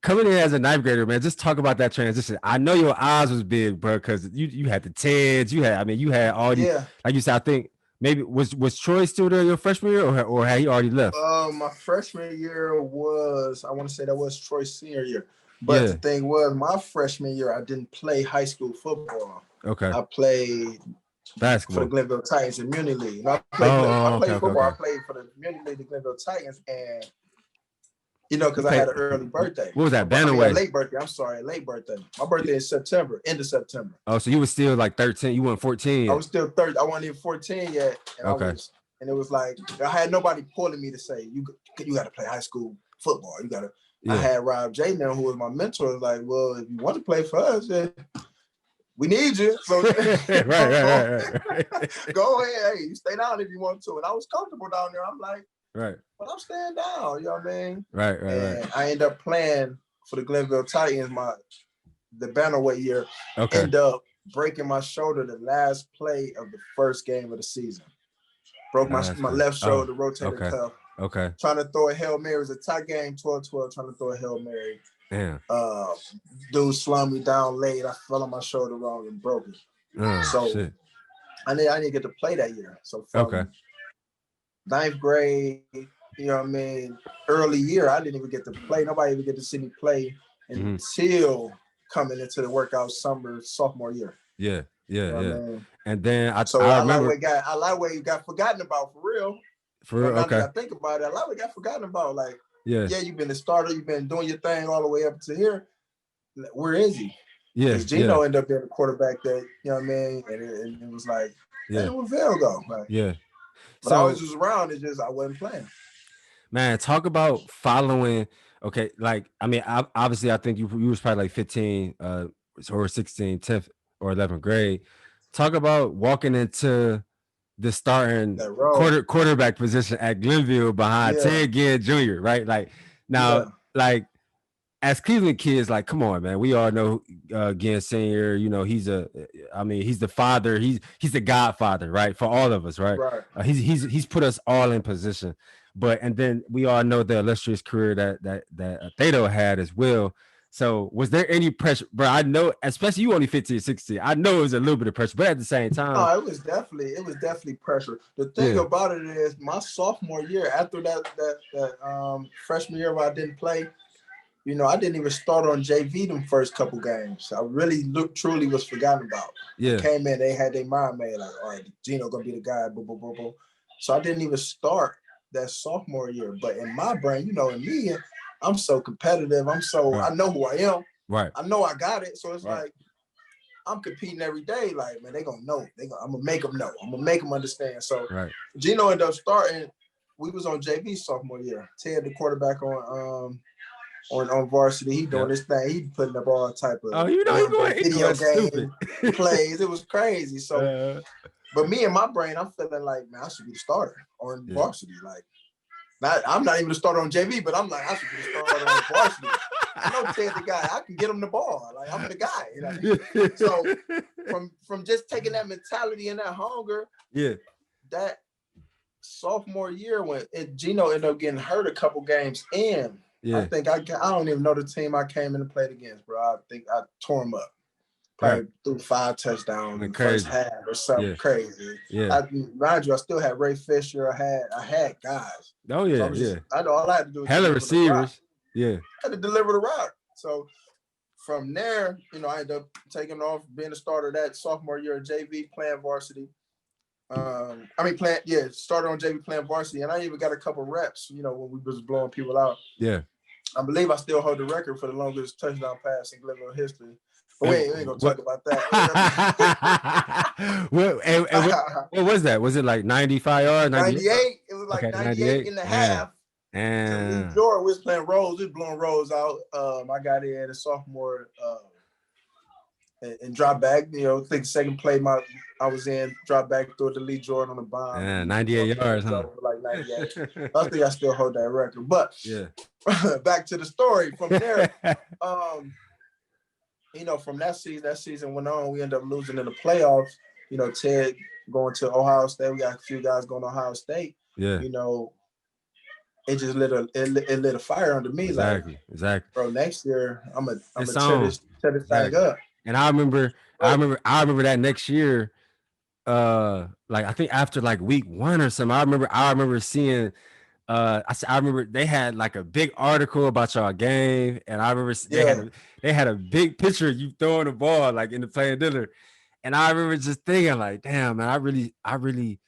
coming in as a 9th grader, man, just talk about that transition. I know your eyes was big, bro, because you had the TEDs, you had all these, like you said. I think maybe was Troy still there your freshman year, or had he already left? My freshman year was, I want to say that was Troy's senior year. But the thing was, my freshman year, I didn't play high school football. Okay. I played basketball for the Glenville Titans in Muni League. I played football. I played for the Muni League, the Glenville Titans, and you know, because I had an early birthday. What was that? Bantamweight? Late birthday. I'm sorry, late birthday. My birthday is September, end of September. Oh, so you were still like 13? You weren't 14 yet? I was still 13. I wasn't even 14 yet. And and it was like, I had nobody pulling me to say, you got to play high school football. You got to, I had Rob J. now, who was my mentor, was like, well, if you want to play for us, then we need you. So right. Go ahead. Hey, you stay down if you want to. And I was comfortable down there. I'm like, right. But I'm staying down, you know what I mean? Right. And I ended up playing for the Glenville Titans the bantamweight year. Okay. End up breaking my shoulder the last play of the first game of the season. Broke my left shoulder, rotator cuff. Okay. Trying to throw a Hail Mary. It was a tight game, 12-12, trying to throw a Hail Mary. Damn. Dude slung me down late. I fell on my shoulder wrong and broke it. Shit. I didn't get to play that year. So from ninth grade, you know what I mean, early year, I didn't even get to play. Nobody even get to see me play until coming into the workout sophomore year. Yeah. You know what I mean? And then I remember. I like where you got forgotten about, for real. Okay. I think about it, I like what got forgotten about. Like, yeah, you've been the starter, you've been doing your thing all the way up to here. Where is he? Yeah. Gino ended up being a quarterback that, you know what I mean? And it was like, where Arvell go? Like, but I was just around, it's just I wasn't playing. Man, talk about following. Okay, like, I mean, obviously, I think you was probably like 15 or 16, 10th or 11th grade. Talk about walking into the starting quarterback position at Glenville behind Ted Ginn Jr., right? Like, now, like, as Cleveland kids, like, come on, man. We all know Ginn Sr., you know, he's the father. He's the godfather, right? For all of us, right? He's put us all in position. And then we all know the illustrious career that Theodore had as well. So was there any pressure, bro? I know, especially you only 15, 16. I know it was a little bit of pressure, but at the same time. No, it was definitely pressure. The thing about it is my sophomore year, after that freshman year where I didn't play, you know, I didn't even start on JV them first couple games. I really truly was forgotten about. I came in, they had their mind made, like, all right, Gino gonna be the guy, boo, boo, boo, boo. So I didn't even start that sophomore year. But in my brain, you know, in me, I'm so competitive. I know who I am. Right. I know I got it. So it's like, I'm competing every day. Like, man, they gonna know. I'm gonna make them know. I'm gonna make them understand. So Gino ended up starting. We was on JV sophomore year. Ted, the quarterback on varsity, he doing this thing. He putting up all type of video game plays. It was crazy. So, but me in my brain, I'm feeling like, man, I should be the starter on varsity. Like, I'm not even the starter on JV, but I'm like, I should be the starter on varsity. I know Ted's the guy. I can get him the ball. Like, I'm the guy. You know? So from just taking that mentality and that hunger, that sophomore year when Gino ended up getting hurt a couple games in. I think I don't even know the team I came in and played against, bro. I think I tore him up. Probably threw 5 touchdowns in the first half or something crazy. Mind you, I still had Ray Fisher. I had guys. Oh yeah, I know all I had to do was hella receivers. I had to deliver the rock. So from there, you know, I ended up taking off, being a starter that sophomore year at JV, playing varsity. Started on JV playing varsity, and I even got a couple reps, you know, when we was blowing people out. I believe I still hold the record for the longest touchdown pass in Glenville history. But we ain't gonna talk about that. What was that? Was it like 95 yards? 98? It was like 98 and a half. And Jordan was playing rolls. We was blowing rolls out. I got in a sophomore and drop back. You know, I think second play I was in, drop back, throw it to Lee Jordan on the bomb. 98 yards, huh? Like 98. I think I still hold that record. But back to the story. From there, you know, from that season went on, we ended up losing in the playoffs. You know, Ted going to Ohio State. We got a few guys going to Ohio State. You know, it just lit a fire under me. Exactly. Bro, next year I'm gonna tear this thing up. And I remember that next year, like I think after like week 1 or something, I remember seeing. I remember they had like a big article about y'all game, and I remember they had a big picture of you throwing the ball like in the playing dinner, and I remember just thinking like, damn man, I really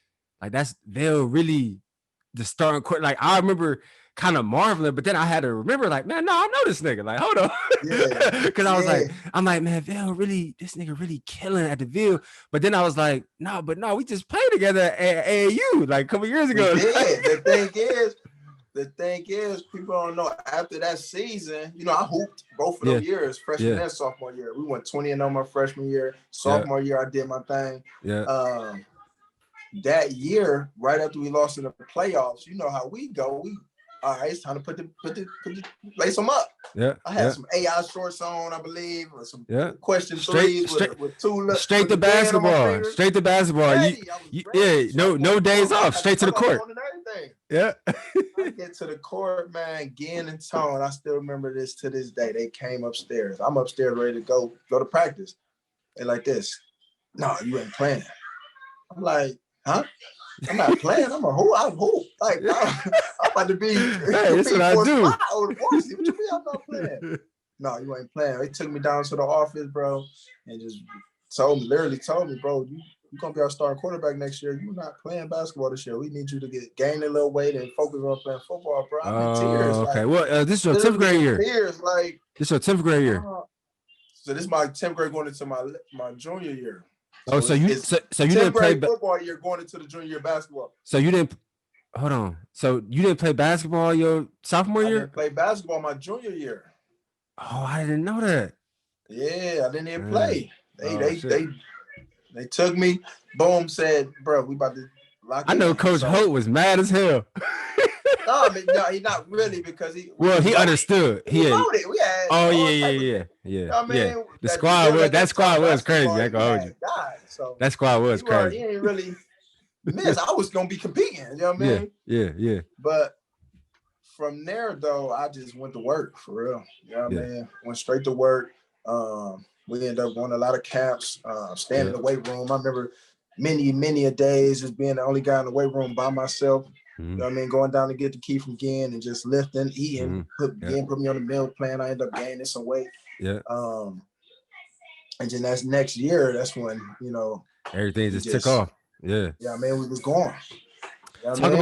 like they'll really the starting court. Like I remember kind of marveling, but then I had to remember like, man, no, I know this nigga. Like, hold on, because I was like, I'm like, man, this nigga really killing at the Ville. But then I was like, no, we just played together at AAU like a couple years ago. The thing is, the thing is, people don't know. After that season, I hooped both of those years, freshman and sophomore year. We went 20-0 my freshman year. Sophomore year, I did my thing. Yeah. That year, right after we lost in the playoffs, you know how we go. All right, it's time to put the lace them up. Yeah. I had some AI shorts on, I believe, or some question threes with two straight to basketball. Straight to basketball. Ready. No days off. Straight to the court. Yeah. I get to the court, man, Ginn and Tone. I still remember this to this day. They came upstairs. I'm upstairs ready to go to practice. They're like this. No, you ain't playing. I'm like, huh? I'm not playing. I'm a hoop. I'm hoop. Like I'm about to be. Hey, that's what I do. Over the varsity. What you mean I'm not playing? No, you ain't playing. They took me down to the office, bro, and just literally told me, bro, you're gonna be our starting quarterback next year. You're not playing basketball this year. We need you to gain a little weight and focus on playing football, bro. I'm in tears. Okay. Like, well, this is your 10th grade year. Tears, like this is your 10th grade year. So this is my 10th grade going into my junior year. So you didn't play football year going into the junior year basketball. So you didn't hold on. So you didn't play basketball your sophomore year? I didn't play basketball my junior year. Oh, I didn't know that. Yeah, I didn't even play. They took me, boom, said, bro, we about to lock I know in. Coach Holt was mad as hell. No, he not really because he understood. He wrote it. We had yeah. You know what I mean? The squad was crazy. I can hold you. So that squad was crazy. He ain't really miss. I was gonna be competing. You know what I mean? Yeah. But from there though, I just went to work for real. You know what I mean? Went straight to work. We ended up going to a lot of camps, staying in the weight room. I remember many a days just being the only guy in the weight room by myself. Mm-hmm. You know what I mean? Going down to get the key from Ginn and just lifting, eating, put me on the meal plan. I ended up gaining some weight. Yeah. And then that's next year, that's when, everything just took off. Yeah. Yeah, I mean, we was going. Talk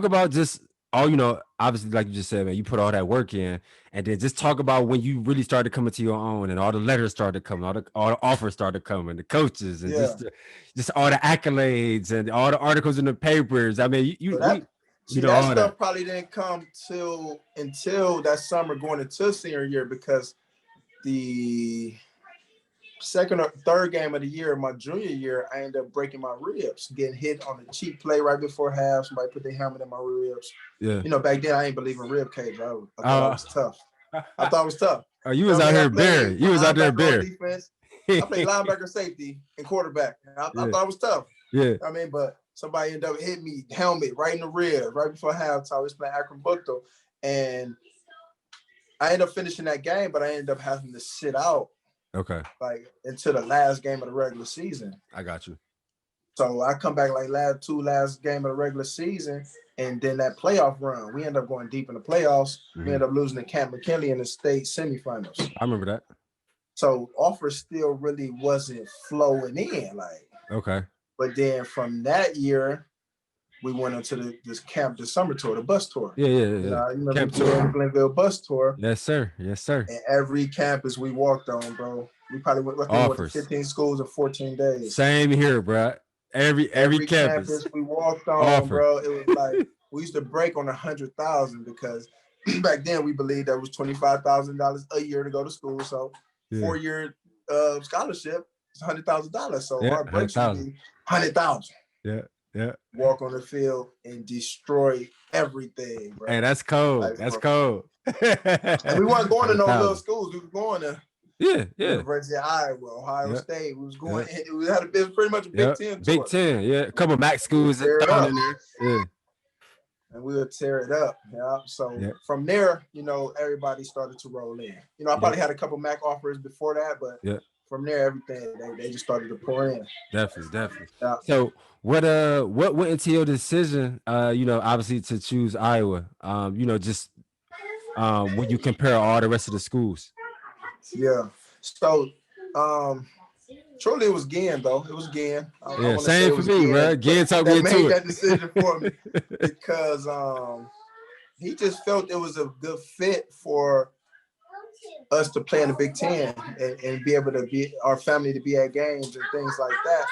about just all, obviously, like you just said, man, you put all that work in, and then just talk about when you really started coming to your own and all the letters started coming, all the offers started coming, the coaches, and just all the accolades and all the articles in the papers. I mean, that stuff probably didn't come until that summer going into senior year, because the second or third game of the year, my junior year, I ended up breaking my ribs, getting hit on a cheap play right before half. Somebody put their helmet in my ribs. Yeah. Back then I ain't believe in rib cage. I thought it was tough. I thought it was tough. You was out here buried. You was out there buried. I played linebacker, safety, and quarterback. I thought it was tough. Yeah. I mean, but somebody ended up hitting me helmet right in the ribs right before halftime. I was playing Akron Buckto, and I ended up finishing that game, but I ended up having to sit out. Okay. Like into the last game of the regular season. I got you. So I come back like last game of the regular season, and then that playoff run, we end up going deep in the playoffs. Mm-hmm. We end up losing to Camp McKinley in the state semifinals. I remember that. So offers still really wasn't flowing in, like. Okay. But then from that year, we went into the summer tour, the bus tour. Yeah. You remember camp tour, the Glenville bus tour. Yes, sir. And every campus we walked on, bro, we probably went to 15 schools in 14 days. Same here, bro. Every campus we walked on, bro. It was like we used to break on 100,000 because back then we believed that was $25,000 a year to go to school. So 4-year scholarship is $100,000. So our breaks would be 100,000. Yeah. Walk on the field and destroy everything, bro. Hey, that's cold. That's cold. And we weren't going to no little schools. We were going to University of Iowa, Ohio State. We was going. It was pretty much a Big Ten. Big Ten, a couple of MAC schools down in there. Yeah. And we would tear it up. Yeah. So from there, everybody started to roll in. I probably had a couple MAC offers before that, but from there, everything they just started to pour in. Definitely. Yeah. So what went into your decision? Obviously to choose Iowa. Just when you compare all the rest of the schools. Yeah. So truly it was Ginn though. It was Ginn. Same for me, bro. Ginn talked me into it. That decision for me because he just felt it was a good fit for us to play in the Big Ten and be able to be our family to be at games and things like that.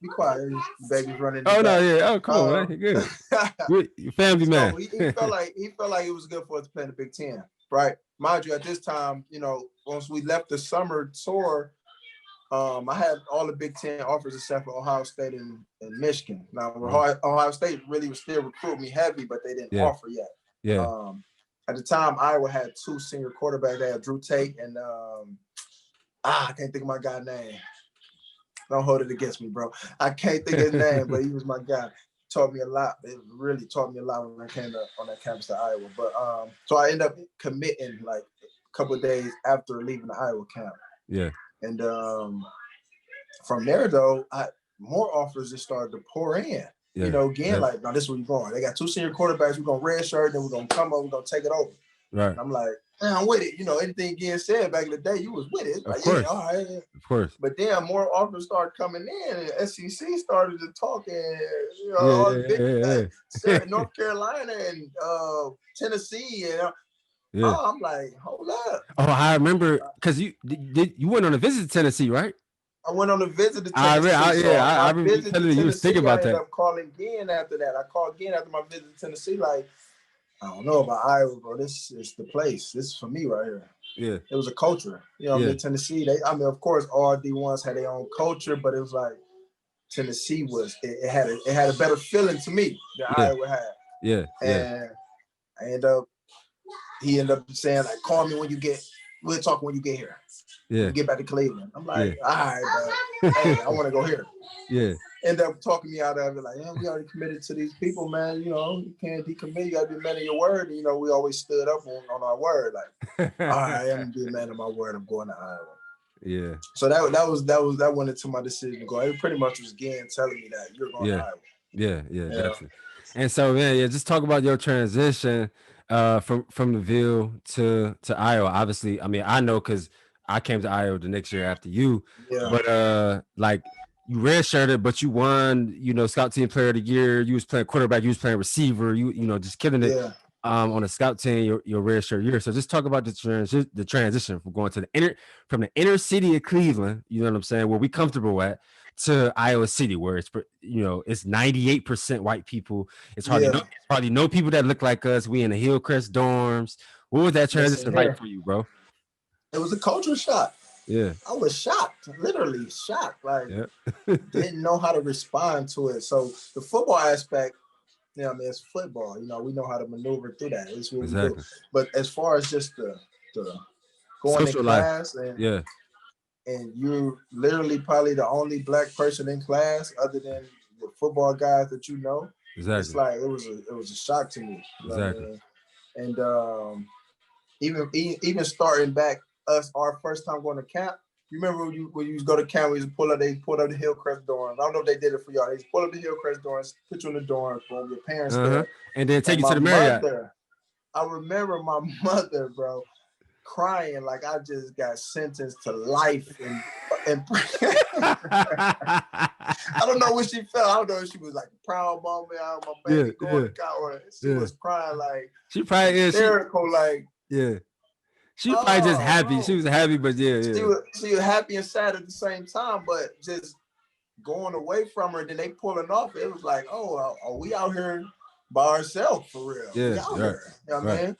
Be quiet, baby's running. Oh no, yeah. Oh, come on, man. Good. Your family man. So he felt like it was good for us to play in the Big Ten, right? Mind you, at this time, once we left the summer tour, I had all the Big Ten offers except for Ohio State and Michigan. Now, Ohio State really was still recruiting me heavy, but they didn't offer yet. Yeah. At the time, Iowa had 2 senior quarterbacks. They had Drew Tate and I can't think of my guy's name. Don't hold it against me, bro. I can't think of his name, but he was my guy. Taught me a lot. It really taught me a lot when I came on that campus to Iowa. But so I ended up committing like a couple of days after leaving the Iowa camp. Yeah. And from there, though, more offers just started to pour in. Yeah. Again, like, now this is where you're going. They got 2 senior quarterbacks. We're going to redshirt, then we're going to come over, we're going to take it over. Right. And I'm like, man, I'm with it. Anything getting said back in the day, you was with it. Of course. Yeah, all right. Of course. But then more offers started coming in, and SEC started to talk, and North Carolina and Tennessee, and I'm like, hold up. Oh, I remember because you went on a visit to Tennessee, right? I went on a visit to Tennessee. I remember telling you was thinking about that. I ended up calling again after that. I called again after my visit to Tennessee, like, I don't know about Iowa, bro. This is the place. This is for me right here. Yeah. It was a culture. Tennessee, of course, all D1s had their own culture, but it was like Tennessee was, it had a better feeling to me than Iowa had. Yeah. And he ended up saying, like, call me we'll talk when you get here. Yeah. Get back to Cleveland. I'm like, all right, but hey, I want to go here. Yeah. End up talking me out of it, like, we already committed to these people, man. You can't decommit. You gotta be a man of your word. And, we always stood up on our word. Like, all right, I'm gonna be a man of my word. I'm going to Iowa. Yeah. So that went into my decision to go. It pretty much was again telling me that you're going to Iowa. Yeah, definitely. And so, just talk about your transition from the Ville to Iowa. Obviously, I know because I came to Iowa the next year after you. Yeah. But like, you redshirted, but you won, scout team player of the year. You was playing quarterback, you was playing receiver, just killing it on the scout team your redshirt year. So just talk about the transition from going to from the inner city of Cleveland, you know what I'm saying, where we comfortable at, to Iowa City, where it's it's 98% white people. It's hardly no people that look like us. We in the Hillcrest dorms. What was that transition like for you, bro? It was a culture shock. Yeah, I was shocked, literally shocked. Like, didn't know how to respond to it. So the football aspect, it's football. We know how to maneuver through that. It's what we do. But as far as just the going social to class life. And you're literally probably the only black person in class other than the football guys that you know. Exactly. It's like it was a shock to me. Exactly. And even starting back. Our first time going to camp. You remember when you go to camp, they pull up the Hillcrest dorms. I don't know if they did it for y'all. They just pull up the Hillcrest dorms, put you in the dorms, boom, your parents there. And then take you to the Marriott. I remember my mother, bro, crying like I just got sentenced to life. And I don't know what she felt. I don't know if she was like proud about me, out my baby going to college. She was crying like she probably is hysterical, like She was probably just happy. Bro. She was happy, but She was happy and sad at the same time, but just going away from her, then they pulling off. It was like, are we out here by ourselves for real? Yeah, we out here. You know what I mean?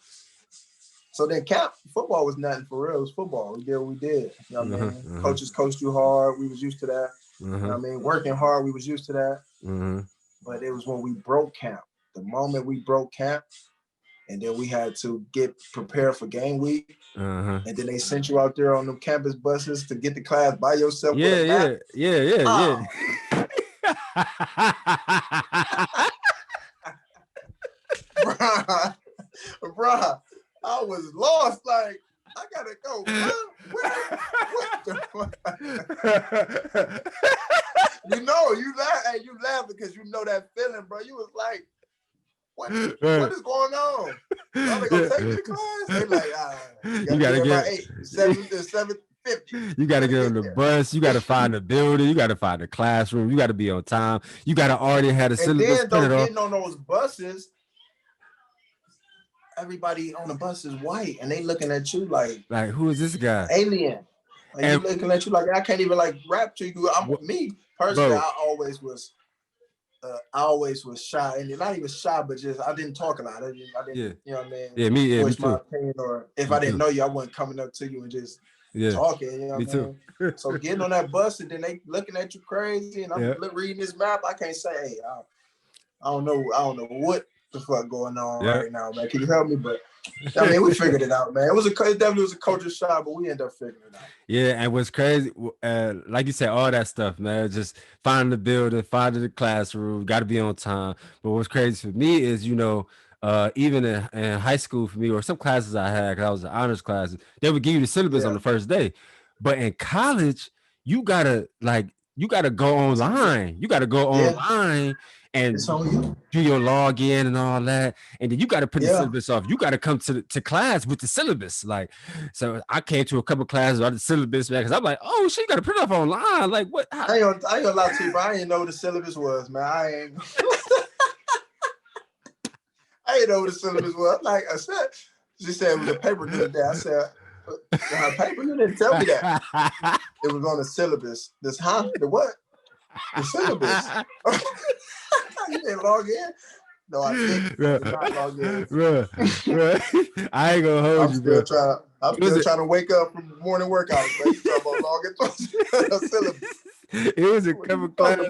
So then camp football was nothing for real. It was football. We did what we did. You know what I mean? Coaches coached you hard. We was used to that. You know what I mean? Working hard, we was used to that. But it was when we broke camp. The moment we broke camp, and then we had to get prepared for game week. And then they sent you out there on them campus buses to get to class by yourself. Yeah. Bruh, I was lost. Like, I gotta go. What the fuck? You laugh because you know that feeling, bro. You was like, what is going on? Are they gonna take me to class? They like, you gotta get 7:50. You gotta get on the bus. You gotta find the building. You gotta find the classroom. You gotta be on time. You gotta already have a syllabus printed off. Getting on those buses, everybody on the bus is white, and they looking at you like who is this guy? Alien. Like, you looking at you like I can't even like rap to you. Me personally, I always was shy, and not even shy, but just I didn't talk a lot. I didn't you know what I mean? Yeah, me voice too. My opinion, or if I didn't know you, I wasn't coming up to you and just talking. You know what I mean? So getting on that bus and then they looking at you crazy, and I'm reading this map. I can't say, hey, I don't know what the fuck going on right now, man. Can you help me? But I mean, we figured it out, man. It definitely was a culture shock, but we ended up figuring it out. Yeah, and what's crazy, like you said, all that stuff, man, just finding the building, finding the classroom, got to be on time. But what's crazy for me is, even in high school for me, or some classes I had, because I was in honors classes, they would give you the syllabus on the first day. But in college, you gotta go online. You gotta go online and do your login and all that, and then you got to put the syllabus off. You got to come to class with the syllabus. Like, so I came to a couple classes about the syllabus, man, because I'm like, oh shit, you got to print it off online. Like, what? I ain't gonna lie to you, bro. I didn't know what the syllabus was, man. I ain't know what the syllabus was. Like I said, she said it was a paper note there. I said, her paper note didn't tell me that. It was on the syllabus. The what? The syllabus. You didn't log in? No, I did not log in. Bro. I ain't gonna hold you, bro. I'm still trying to wake up from morning workouts, man. You talking about logging through syllabus. It was a couple classes.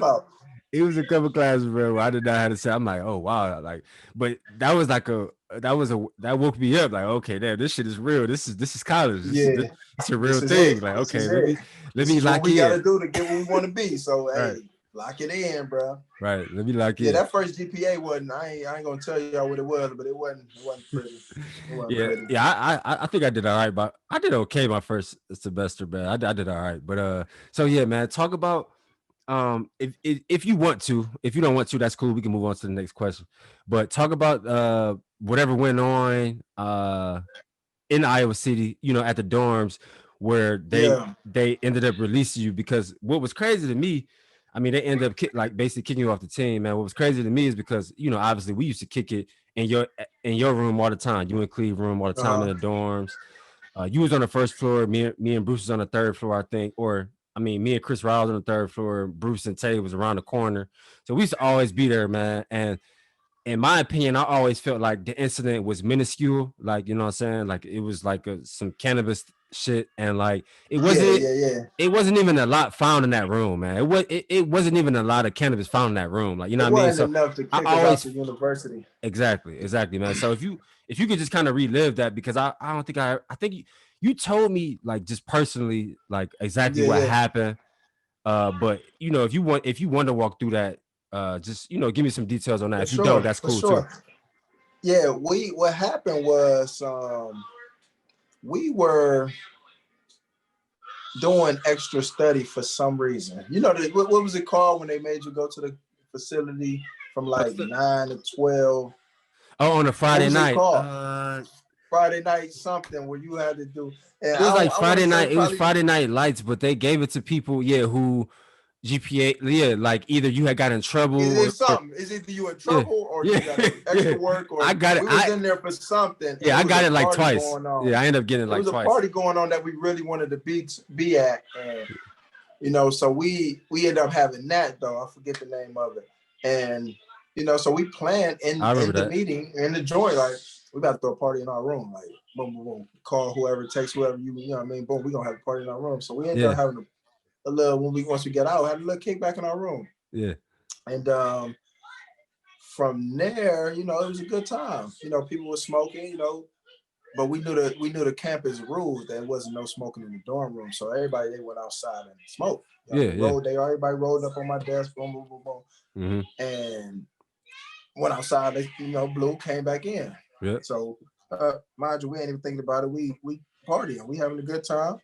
It was a couple classes, bro, where I did not have to say. I'm like, oh wow, like, but that was like that woke me up. Like, okay, damn, this shit is real. This is college. It's a real thing. Like, okay, let me lock in. We gotta do to get where we want to be. So hey, lock it in, bro. Right, let me lock in. Yeah, that first GPA wasn't. I ain't gonna tell y'all what it was, but it wasn't pretty. Pretty. I think I did all right, but I did okay my first semester, man. I did all right, but so yeah, man. Talk about if you want to. If you don't want to, that's cool. We can move on to the next question. But talk about whatever went on in Iowa City, at the dorms where they ended up releasing you, because what was crazy to me, I mean, they ended up basically kicking you off the team, man. What was crazy to me is because, obviously we used to kick it in your room all the time. You and Cleve room all the time in the dorms. You was on the first floor. Me and Bruce was on the third floor, I think. Or, I mean, me and Chris Riles on the third floor. Bruce and Tay was around the corner. So we used to always be there, man. And in my opinion, I always felt like the incident was minuscule. Like, you know what I'm saying? Like, it was like some cannabis shit, and like it wasn't even a lot found in that room, man. It wasn't even a lot of cannabis found in that room. Like, you know what I mean? So enough to kick us out the university. Exactly, man. So if you could just kind of relive that, because I think you told me, like, just personally, like, exactly what happened. But if you want to walk through that, just give me some details on that. If you don't, that's cool too. Yeah, what happened was we were doing extra study for some reason. What was it called when they made you go to the facility from like 9 to 12? Oh, on a Friday night. Friday night something where you had to do. It was like Friday night. It was Friday night lights, but they gave it to people, who GPA, like either you had got in trouble. Is either you in trouble or you got extra work, or I got it. We was in there for something. Yeah, I got it like twice. Yeah, I ended up getting it like twice. There was a party going on that we really wanted to be at, and so we ended up having that, though. I forget the name of it, and so we planned in the meeting in the joint, like, we about to throw a party in our room, like, boom, boom, boom, call whoever, text whoever, you know what I mean, boom, we gonna have a party in our room. So we ended up having a little, once we get out, had a little kickback in our room. Yeah. And from there, it was a good time. People were smoking, but we knew the campus rules that wasn't no smoking in the dorm room. So everybody, they went outside and smoked. Everybody rolled up on my desk, boom, boom, boom, boom. Mm-hmm. And went outside, blew, came back in. Yeah. So mind you, we ain't even thinking about it. We partying, we having a good time.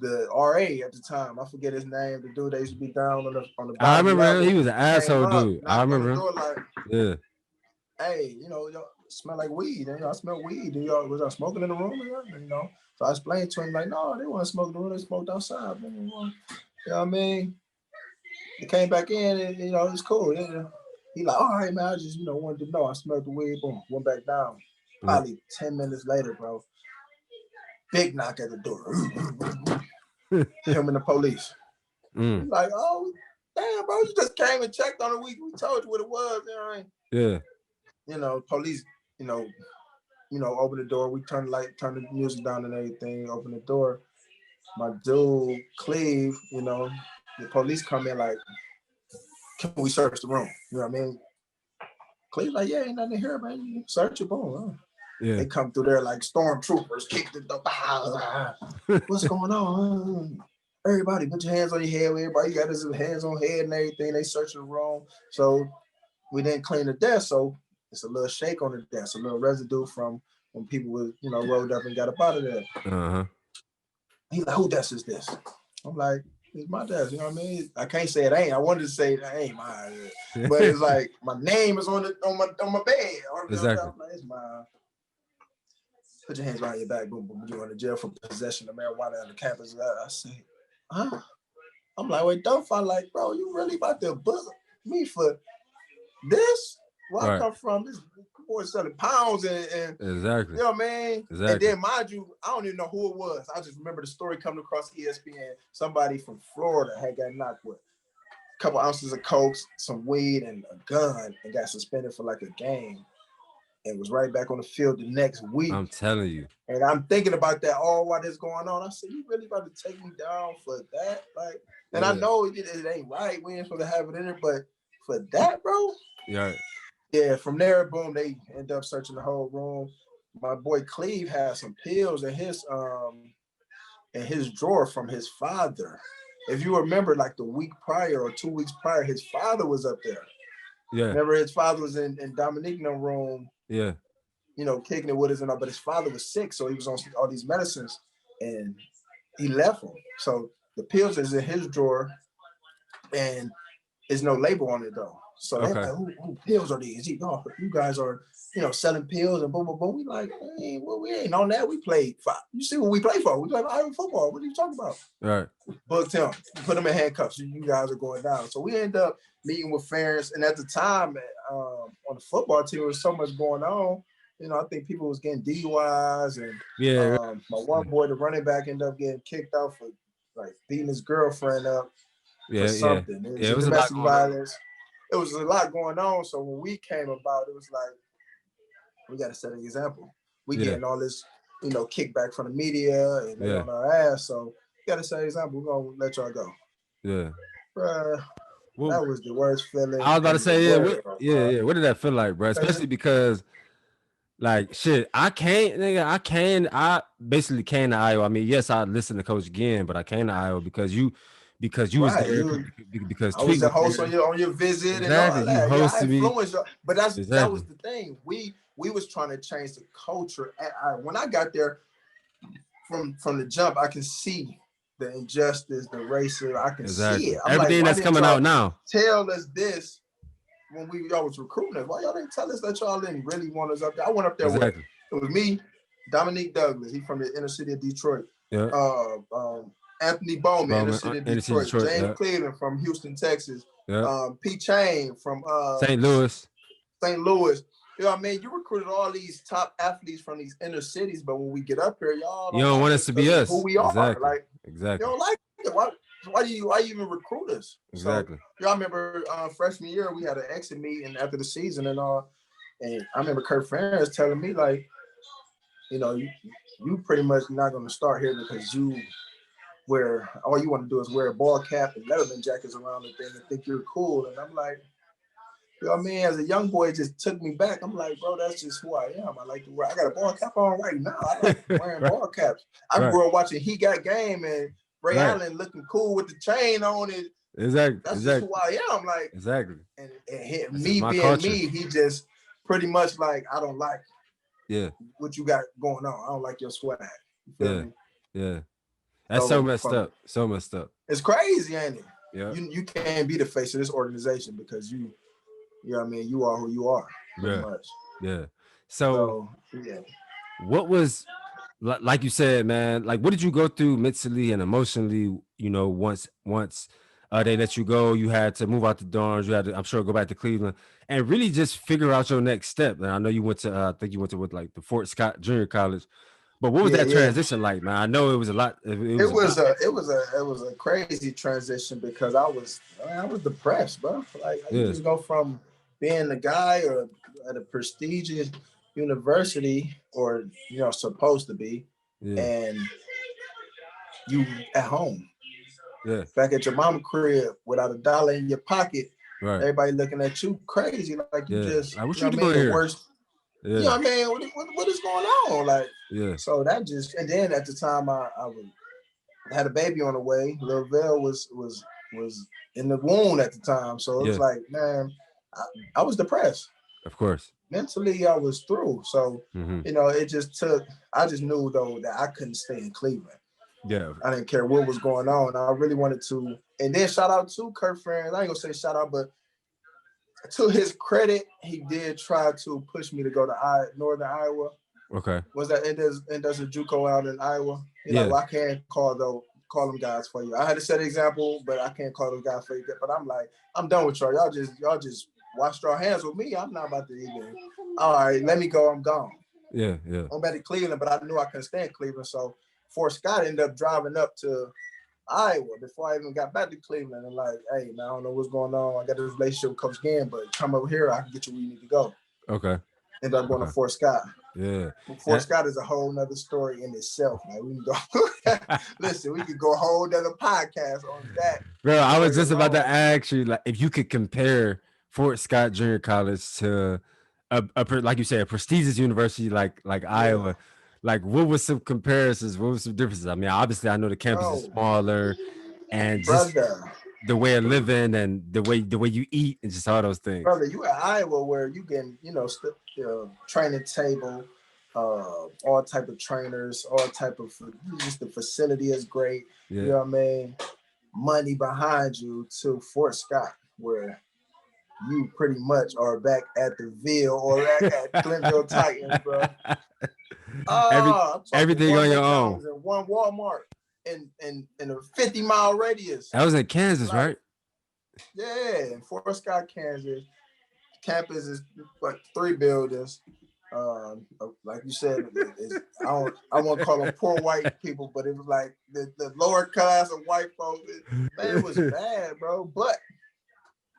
The RA at the time, I forget his name, the dude that used to be down on the I remember him. He was an asshole dude. I remember him. Like, yeah. Hey, y'all smell like weed. I smell weed. Was I smoking in the room? So I explained to him, like, no, they want to smoke in the room. They smoked outside. You know what I mean? They came back in, and it was cool. He like, all right, man, I just, wanted to know. I smelled the weed, boom, went back down. Probably 10 minutes later, bro, big knock at the door. Him and the police. He's like, oh, damn, bro, you just came and checked on it. We told you what it was. Yeah. Police, open the door. We turn the music down and everything, open the door. My dude, Cleve, the police come in like, can we search the room? You know what I mean? Cleve like, yeah, ain't nothing here, man. You search it, boom. Yeah. They come through there like stormtroopers, kick the door. What's going on? Everybody put your hands on your head. Everybody got his hands on head and everything. They search the room. So we didn't clean the desk. So it's a little shake on the desk, a little residue from when people were, rolled up and got up out of there. Uh-huh. He's like, who desk is this? I'm like, it's my desk. You know what I mean? I can't say it ain't. I wanted to say it ain't mine. But it's like my name is on my bed. Exactly. I'm like, it's mine. Put your hands behind your back, boom, boom, you're in the jail for possession of marijuana on the campus. I say, huh? I'm like, wait, don't find like, bro, you really about to book me for this? Where I come from, this boy selling pounds and exactly. You know what I mean? Exactly. And then mind you, I don't even know who it was. I just remember the story coming across ESPN. Somebody from Florida had got knocked with a couple ounces of coke, some weed, and a gun, and got suspended for like a game. And was right back on the field the next week. I'm telling you. And I'm thinking about that all while this going on. I said, you really about to take me down for that? Like, and I know it ain't right. We ain't supposed to have it in there, but for that, bro? Yeah. Yeah, from there, boom, they end up searching the whole room. My boy Cleve had some pills in his drawer from his father. If you remember, like the week prior or 2 weeks prior, his father was up there. Yeah. Remember, his father was in Dominique's room. Yeah. Kicking it with us but his father was sick, so he was on all these medicines, and he left them. So the pills is in his drawer, and there's no label on it though. So they're like, who pills are these? You guys are, selling pills and boom, boom, boom. We like, hey, well, we ain't on that. We played five. You see what we play for? We play Iowa football. What are you talking about? Right. Booked him, put him in handcuffs. You guys are going down. So we end up meeting with Ferris, and at the time, on the football team, there was so much going on. I think people was getting DUIs, and my one boy, the running back, ended up getting kicked out for like beating his girlfriend up for something. It was domestic violence. It was a lot going on. So when we came about, it was like, we got to set an example. We getting all this, kickback from the media and they on our ass. So we got to set an example. We're going to let y'all go. Yeah. Bruh, that was the worst feeling. I was about to say, What did that feel like, bro? Especially because, like, shit, I basically came to Iowa. I mean, yes, I listened to Coach again, but I came to Iowa because you was there, because I was the host on your visit and all that. You hosted me. But that was the thing. We was trying to change the culture. When I got there, from the jump, I can see the injustice, the racism. I can see it. Everything that's coming out now. Tell us this when y'all was recruiting us. Why y'all didn't tell us that y'all didn't really want us up there? I went up there with it was me, Dominique Douglas. He from the inner city of Detroit. Yeah. Anthony Bowman, inner city of Detroit. James Cleveland from Houston, Texas. Yeah. Pete Chain from St. Louis. You know what I mean? You recruited all these top athletes from these inner cities, but when we get up here, y'all don't want us to be us. Who we are. Like, exactly. You don't like it. Why do you even recruit us? Exactly. So, y'all remember freshman year, we had an exit meeting after the season and all. And I remember Kurt Ferris telling me, like, you pretty much not going to start here because all you want to do is wear a ball cap and Letterman jackets around the thing and think you're cool. And I'm like, you know what I mean? As a young boy, it just took me back. I'm like, bro, that's just who I am. I like to wear. I got a ball cap on right now. I like wearing ball caps. I grew up watching He Got Game and Ray Allen looking cool with the chain on it. Exactly. That's just who I am. Like, exactly. And me being culture. Me, he just pretty much like, I don't like what you got going on. I don't like your swag. You feel me? Yeah. That's so messed up. So messed up. It's crazy, ain't it? Yeah. You can't be the face of this organization because you know what I mean? You are who you are, pretty much. Yeah. So what was, like you said, man, like what did you go through mentally and emotionally, once They let you go. You had to move out the dorms. You had to, I'm sure, go back to Cleveland and really just figure out your next step. And I know you went to, I think you went to with like the Fort Scott Junior College. But what was that transition like, man? I know it was a lot. It was a crazy transition because I was depressed, bro. Like you just go from being a guy or at a prestigious university, or supposed to be, and you at home, back at your mama crib without $1 in your pocket. Right. Everybody looking at you crazy, like you just like, what you doing here? Worst. Yeah. You know what I mean? What is going on? Like, so that just, and then at the time I had a baby on the way. Arvell was in the womb at the time. So it was like, man, I was depressed. Of course. Mentally, I was through. So, it just took, I just knew though that I couldn't stay in Cleveland. Yeah. I didn't care what was going on. I really wanted to, and then shout out to Kurt Franz. I ain't gonna say shout out, but to his credit, he did try to push me to go to Northern Iowa. Okay. Was that and there's a JUCO out in Iowa? Well, I can't call them guys for you. I had to set an example, but I can't call those guys for you. But I'm like, I'm done with y'all. Y'all just wash your hands with me. I'm not about to even. All right, let me go. I'm gone. Yeah. I'm back in Cleveland, but I knew I couldn't stay in Cleveland. So Fort Scott ended up driving up to Iowa before I even got back to Cleveland, and like, hey man, I don't know what's going on. I got this relationship with Coach Gann, but come over here, I can get you where you need to go. Okay. Ended up going to Fort Scott. Yeah. Fort Scott is a whole nother story in itself, man. We can go listen, we could go a whole nother podcast on that. Bro, I was just about to ask you, like, if you could compare Fort Scott Junior College to a like you said, a prestigious university like Iowa. Like, what was some comparisons? What was some differences? I mean, obviously, I know the campus is smaller, and just the way of living and the way you eat and just all those things. Brother, you at Iowa where you can, training table, all type of trainers, all type of just the facility is great. You know what I mean? Money behind you, to Fort Scott where you pretty much are back at the Ville or at Glenville Titans, bro. Everything on your own. And one Walmart in a 50-mile radius. That was in Kansas, right? Yeah, in Fort Scott, Kansas. Campus is like 3 buildings. Like you said, I won't call them poor white people, but it was like the lower class of white folks. It was bad, bro. But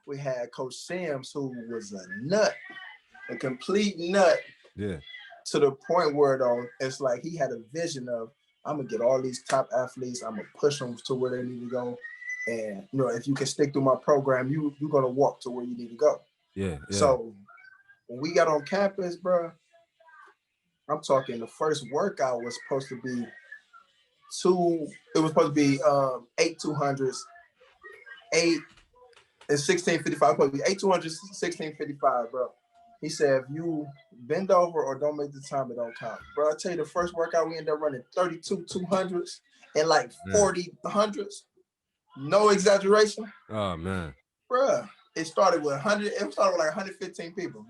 we had Coach Sims, who was a nut, a complete nut. Yeah. To the point where though, it's like he had a vision of, I'm gonna get all these top athletes, I'm gonna push them to where they need to go. And if you can stick through my program, you're gonna walk to where you need to go. Yeah. So when we got on campus, bro, I'm talking the first workout was supposed to be 8 200s, 8 and 1655, supposed to be 8 200s, 1655, bro. He said, if you bend over or don't make the time, it don't count. Bro, I tell you, the first workout, we ended up running 32 200s and like 40 hundreds. No exaggeration. Oh, man. Bro, it started with 115 people.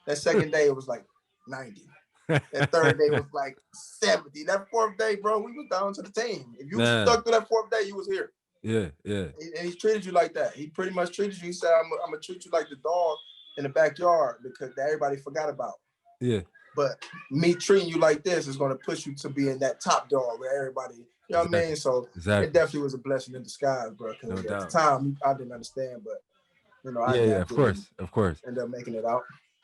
That second day, it was like 90. That third day was like 70. That fourth day, bro, we was down to the team. If you stuck through that fourth day, you was here. Yeah. And he treated you like that. He pretty much treated you. He said, I'm going to treat you like the dog in the backyard because everybody forgot about. Yeah. But me treating you like this is going to push you to being that top dog where everybody, you know what I mean? So it definitely was a blessing in disguise, bro. Because at the time, I didn't understand, but, I of course. Ended up making it out.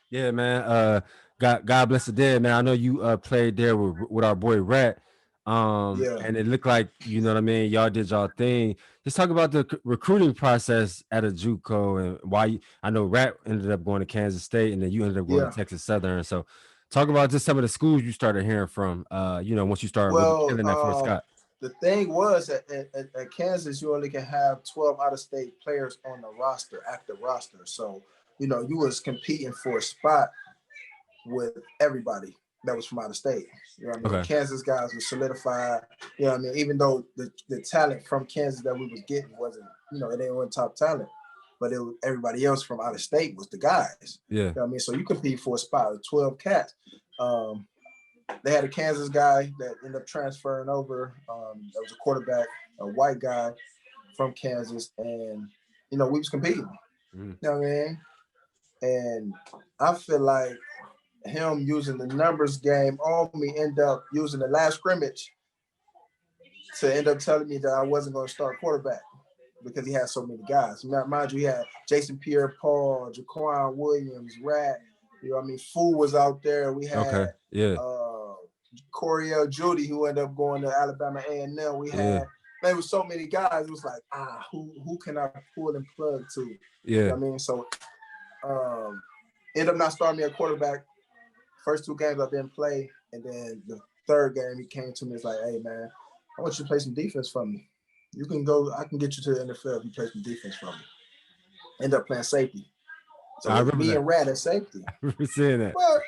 Yeah, man. God bless the dead, man. I know you played there with our boy Rat. And it looked like, you know what I mean, y'all did y'all thing. Just talk about the recruiting process at a JUCO and why I know Rat ended up going to Kansas State and then you ended up going to Texas Southern. So talk about just some of the schools you started hearing from, once you started really killing that Fort Scott. The thing was at Kansas, you only can have 12 out-of-state players on the roster, active roster. So, you was competing for a spot with everybody that was from out of state. You know what I mean? Okay. Kansas guys were solidified. You know what I mean? Even though the talent from Kansas that we was getting wasn't, it ain't one top talent, but everybody else from out of state was the guys. Yeah. You know what I mean? So you compete for a spot with 12 cats. They had a Kansas guy that ended up transferring over. That was a quarterback, a white guy. from Kansas, and we was competing. You know what I mean? And I feel like him using the numbers game on me, end up using the last scrimmage to end up telling me that I wasn't going to start quarterback because he had so many guys. Mind you, he had Jason Pierre-Paul, Jaquan Williams, Rat. Fu was out there. We had Coriel Judy, who ended up going to Alabama A&M. We had there was so many guys. It was like, who can I pull and plug to? Yeah. So ended up not starting me at quarterback. First 2 games I didn't play, and then the 3rd game he came to me. It's like, hey man, I want you to play some defense for me. You can go. I can get you to the NFL if you play some defense for me. End up playing safety. So I remember me that. and Rat at safety. We're seeing that. Well,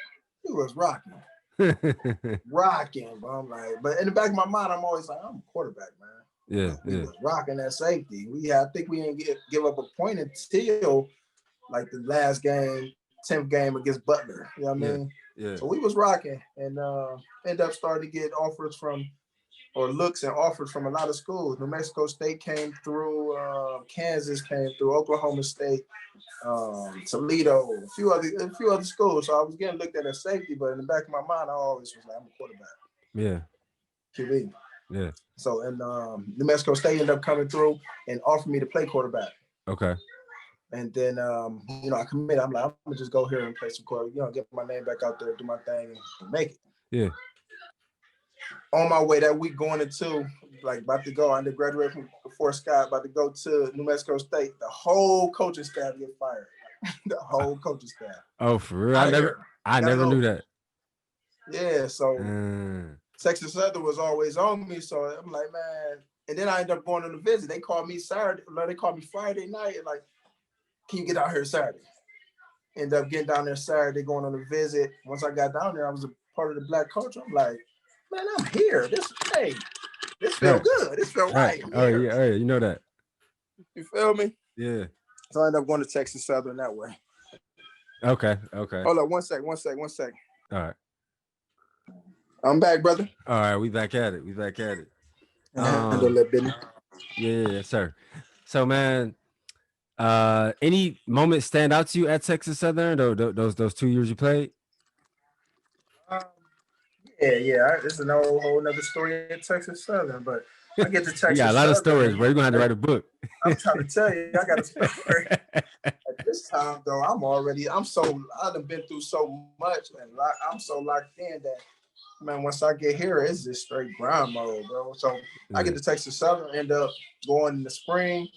he was rocking. Bro. I'm like, but in the back of my mind, I'm always like, I'm a quarterback, man. Yeah, he was rocking that safety. I think we didn't give up a point until like the last game, 10th game against Butler. You know what I mean? Yeah. So we was rocking, and ended up starting to get offers from a lot of schools. New Mexico State came through, Kansas came through, Oklahoma State, Toledo, a few other schools. So I was getting looked at as safety, but in the back of my mind, I always was like, I'm a quarterback. Yeah. QB. Yeah. So and New Mexico State ended up coming through and offered me to play quarterback. Okay. And then I committed. I'm like, I'm gonna just go here and play some quarterback, get my name back out there, do my thing, and make it. Yeah. On my way that week going into, about to go, I ended up graduating from Fort Scott, about to go to New Mexico State. The whole coaching staff get fired. The whole coaching staff. Oh, for real? I never knew that. Yeah, so Texas Southern was always on me. So I'm like, man. And then I ended up going on a visit. They called me Friday night, and like, can you get out here Saturday? Ended up getting down there Saturday, going on a visit. Once I got down there, I was a part of the black culture. I'm like, man, I'm here. This feel good. This feel right. Oh yeah, you know that. You feel me? Yeah. So I ended up going to Texas Southern that way. Okay. Hold up, one sec. All right. I'm back, brother. All right, we back at it. Yeah, sir. So, man, any moments stand out to you at Texas Southern? Those 2 years you played? Yeah. This is a whole nother story at Texas Southern, but I get to Texas. You got a lot of stories, bro. You're gonna have to write a book. I'm trying to tell you, I got a story. At this time, though, I've been through so much, and I'm so locked in that, man, once I get here, it's just straight grind mode, bro. So I get to Texas Southern, end up going in the spring,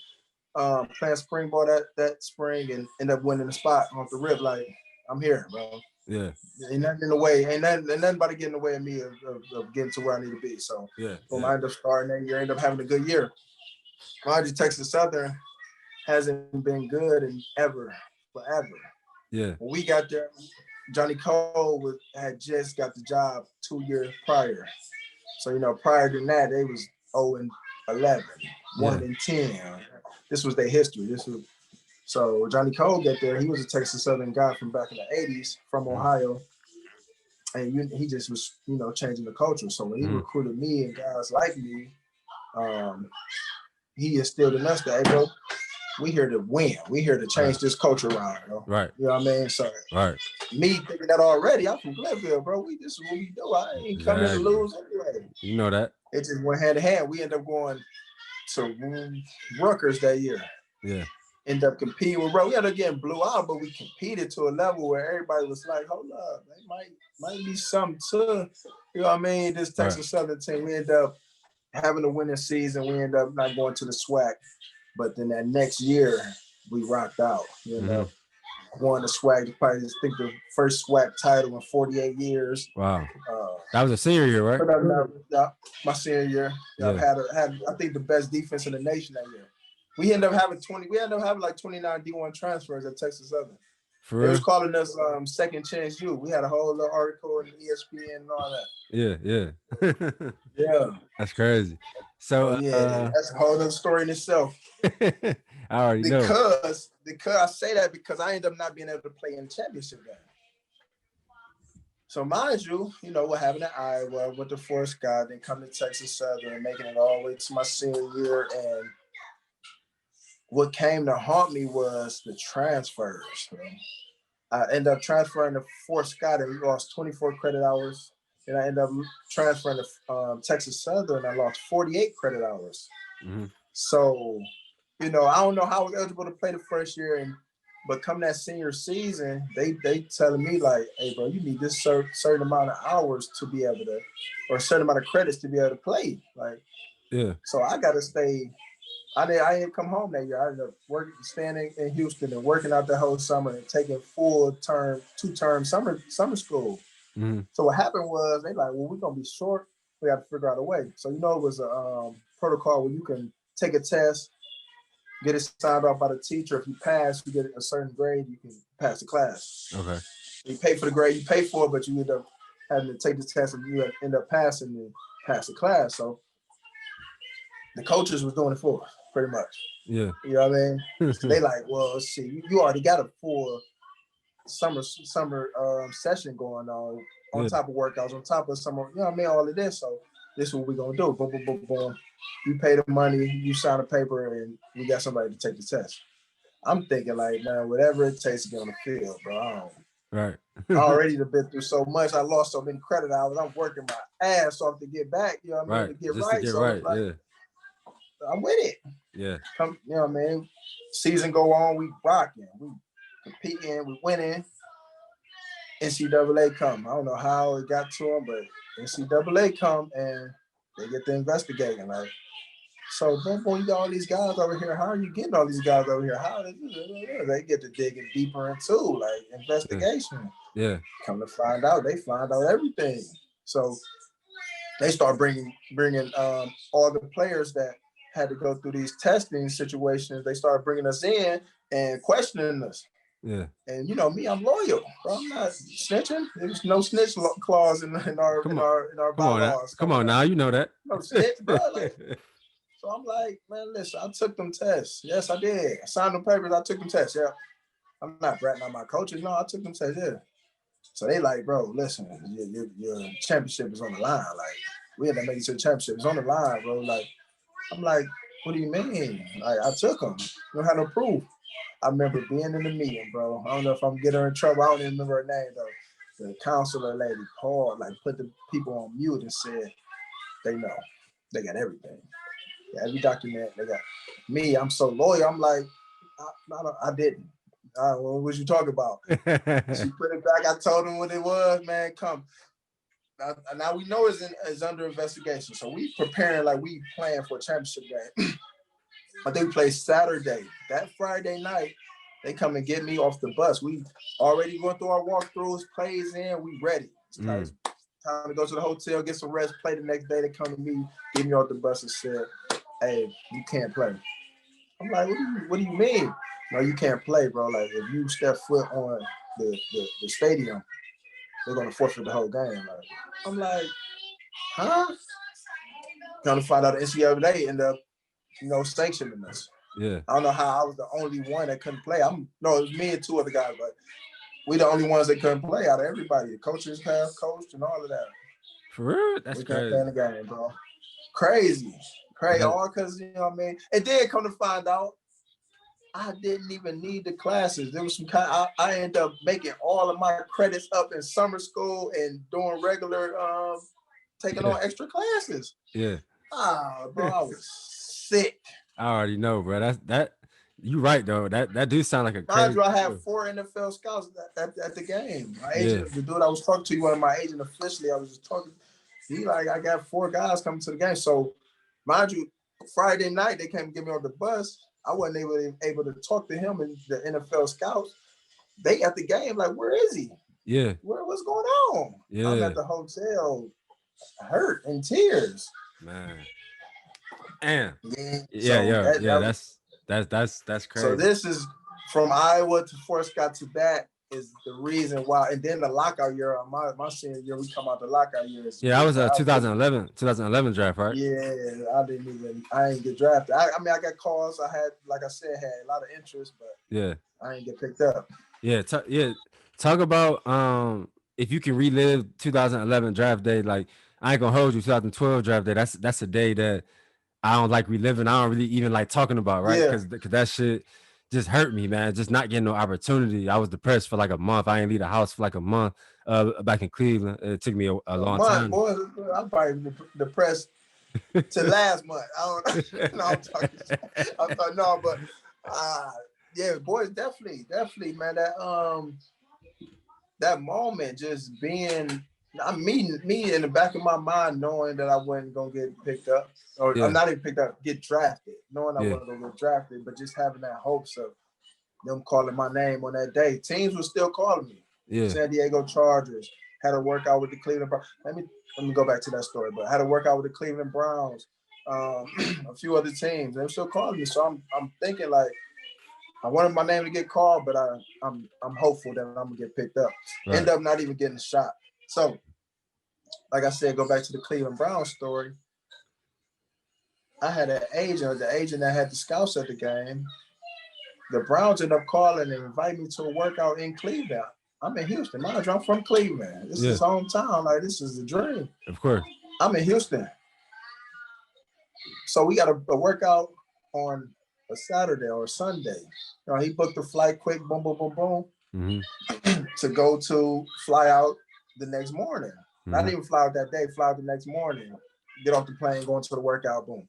playing spring ball that spring, and end up winning the spot off the rip. Like, I'm here, bro. Yeah. Ain't nothing in the way. Ain't nothing about to get in the way of me of getting to where I need to be. So I end up starting that year, end up having a good year. Mind you, Texas Southern hasn't been good in forever. Yeah. When we got there, Johnny Cole had just got the job 2 years prior. So, prior to that, they was 0-11, 1-10. This was their history. So Johnny Cole got there. He was a Texas Southern guy from back in the 80s from Ohio. And he just was, changing the culture. So when he recruited me and guys like me, he instilled in us that, hey, bro, we here to win. We here to change this culture around, bro. Right. You know what I mean? So me thinking that already, I'm from Glenville, bro. This is what we do. I ain't coming to lose anyway. You know that. It just went hand in hand. We ended up going to Rutgers that year. Yeah. End up competing with Rutgers. We ended up getting blew out, but we competed to a level where everybody was like, hold up, they might be something to, you know what I mean? This Texas Southern team. We ended up having a winning season. We ended up not going to the SWAC. But then that next year, we rocked out. Won the SWAC. Probably, I think, the first SWAC title in 48 years. Wow. That was a senior year, right? My senior year. I had I think, the best defense in the nation that year. We ended up having like 29 D1 transfers at Texas Southern. For real? They was calling us second chance youth. We had a whole little article in ESPN and all that. Yeah. That's crazy. So that's a whole other story in itself. I already know. Because I say that because I ended up not being able to play in the championship game. So mind you, what happened at Iowa, went to Fort Scott, then come to Texas Southern, making it all the way to my senior year, and what came to haunt me was the transfers. Man. I ended up transferring to Fort Scott and we lost 24 credit hours. And I ended up transferring to Texas Southern. I lost 48 credit hours. Mm-hmm. So, I don't know how I was eligible to play the first year. But come that senior season, they telling me like, hey, bro, you need this certain amount of hours to be able to, or a certain amount of credits to be able to play. Like, yeah. So I got to stay. I didn't come home that year. I ended up staying in Houston and working out the whole summer and taking two-term summer school. Mm-hmm. So what happened was they like, well, we're gonna be short. We have to figure out a way. So it was a protocol where you can take a test, get it signed off by the teacher. If you pass, you get a certain grade, you can pass the class. Okay. You pay for the grade, you pay for it, but you end up having to take the test and you end up passing and pass the class. So the coaches was doing it for us, pretty much. Yeah. You know what I mean? So they like, well, see, you already got a full summer session going on top of workouts, on top of summer, all of this. So this is what we're gonna do. Boom, boom, boom, boom. You pay the money, you sign a paper, and we got somebody to take the test. I'm thinking like, man, whatever it takes to get on the field, bro. Right. I already have been through so much. I lost so many credit hours. I'm working my ass off to get back. You know what I mean? To get just right. To get so right. like, yeah. I'm with it. Yeah. Come, season go on, we rocking, we competing, we winning. NCAA come. I don't know how it got to them, but NCAA come and they get to investigating. Like, so boom, you got all these guys over here. How are you getting all these guys over here? How they get to digging deeper into like investigation? Yeah. Come to find out, they find out everything. So they start bringing all the players that had to go through these testing situations. They started bringing us in and questioning us. Yeah. And me, I'm loyal, bro. I'm not snitching. There's no snitch clause in our bylaws. Come on now, you know that. No snitch, bro. So I'm like, man, listen, I took them tests. Yes, I did. I signed them papers. I took them tests. Yeah. I'm not bratting on my coaches. No, I took them tests. Yeah. So they like, bro, listen, your championship is on the line. Like, we had to make it to the championship. It's on the line, bro. Like, I'm like, what do you mean? Like, I took them. You don't have no proof. I remember being in the meeting, bro. I don't know if I'm getting her in trouble. I don't even remember her name, though. The counselor lady, Paul, like, put the people on mute and said, they know. They got everything. Every document, they got me. I'm so loyal. I'm like, I didn't. What was you talking about? She put it back. I told him what it was, man. Come. Now we know it's under investigation. So we preparing like we playing for a championship game. I think we play Saturday. That Friday night, they come and get me off the bus. We already going through our walkthroughs, plays in, we ready. It's time to go to the hotel, get some rest, play the next day. They come to me, get me off the bus and said, hey, you can't play. I'm like, what do you mean? No, you can't play, bro. Like, if you step foot on the stadium, they're going to forfeit the whole game. Like, I'm like, huh? Trying to find out the NCAA ended up, sanctioning us. Yeah. I don't know how I was the only one that couldn't play. It was me and two other guys, but we the only ones that couldn't play out of everybody. The coaches have coached and all of that. For real? That's crazy. We can't play in the game, bro. Crazy. All because, And then come to find out, I didn't even need the classes. There was some I ended up making all of my credits up in summer school and doing regular, taking on extra classes. Yeah. Bro, I was sick. I already know, bro. That you right though. That do sound like a crazy. Mind you, I have 4 NFL scouts at the game. My agent, the dude I was talking to, one of my agent officially, I was just talking. He like, I got 4 guys coming to the game. So, mind you, Friday night they came and get me on the bus. I wasn't able to talk to him and the NFL scouts. They at the game like, where is he? Yeah. What's going on? Yeah. I'm at the hotel, hurt in tears. Man. Damn. Yeah. That's crazy. So this is from Iowa to Fort Scott to that is the reason why. And then the lockout year, my senior year, we come out the lockout year. Yeah, I was 2011 draft, right? Yeah, I didn't get drafted. I got calls. I had a lot of interest, but yeah, I didn't get picked up. Yeah, talk about if you can relive 2011 draft day. Like, I ain't gonna hold you. 2012 draft day. That's a day that I don't like reliving. I don't really even like talking about, right? Yeah. Because that shit just hurt me, man. Just not getting no opportunity. I was depressed for like a month. I ain't leave the house for like a month back in Cleveland. It took me a long time. Boy, I'm probably depressed to last month. I don't no, I'm talking no, but yeah, boys, definitely, man. That moment just being me in the back of my mind, knowing that I wasn't gonna get picked up, or I'm not even picked up, get drafted, knowing I wasn't gonna get drafted, but just having that hopes of them calling my name on that day. Teams were still calling me. Yeah. San Diego Chargers had a workout with the Cleveland Browns. Let me go back to that story, but had a workout with the Cleveland Browns, a few other teams. They're still calling me, so I'm thinking like I wanted my name to get called, but I'm hopeful that I'm gonna get picked up. Right. End up not even getting a shot. So, like I said, go back to the Cleveland Browns story. I had an agent, the agent that had the scouts at the game. The Browns ended up calling and inviting me to a workout in Cleveland. I'm in Houston. Mind you, I'm from Cleveland. This is hometown. Like, this is a dream. Of course. I'm in Houston. So we got a workout on a Saturday or a Sunday. You know, he booked a flight quick, boom, boom, boom, boom, to fly out the next morning. Not even fly out that day, fly out the next morning. Get off the plane, go into the workout, boom.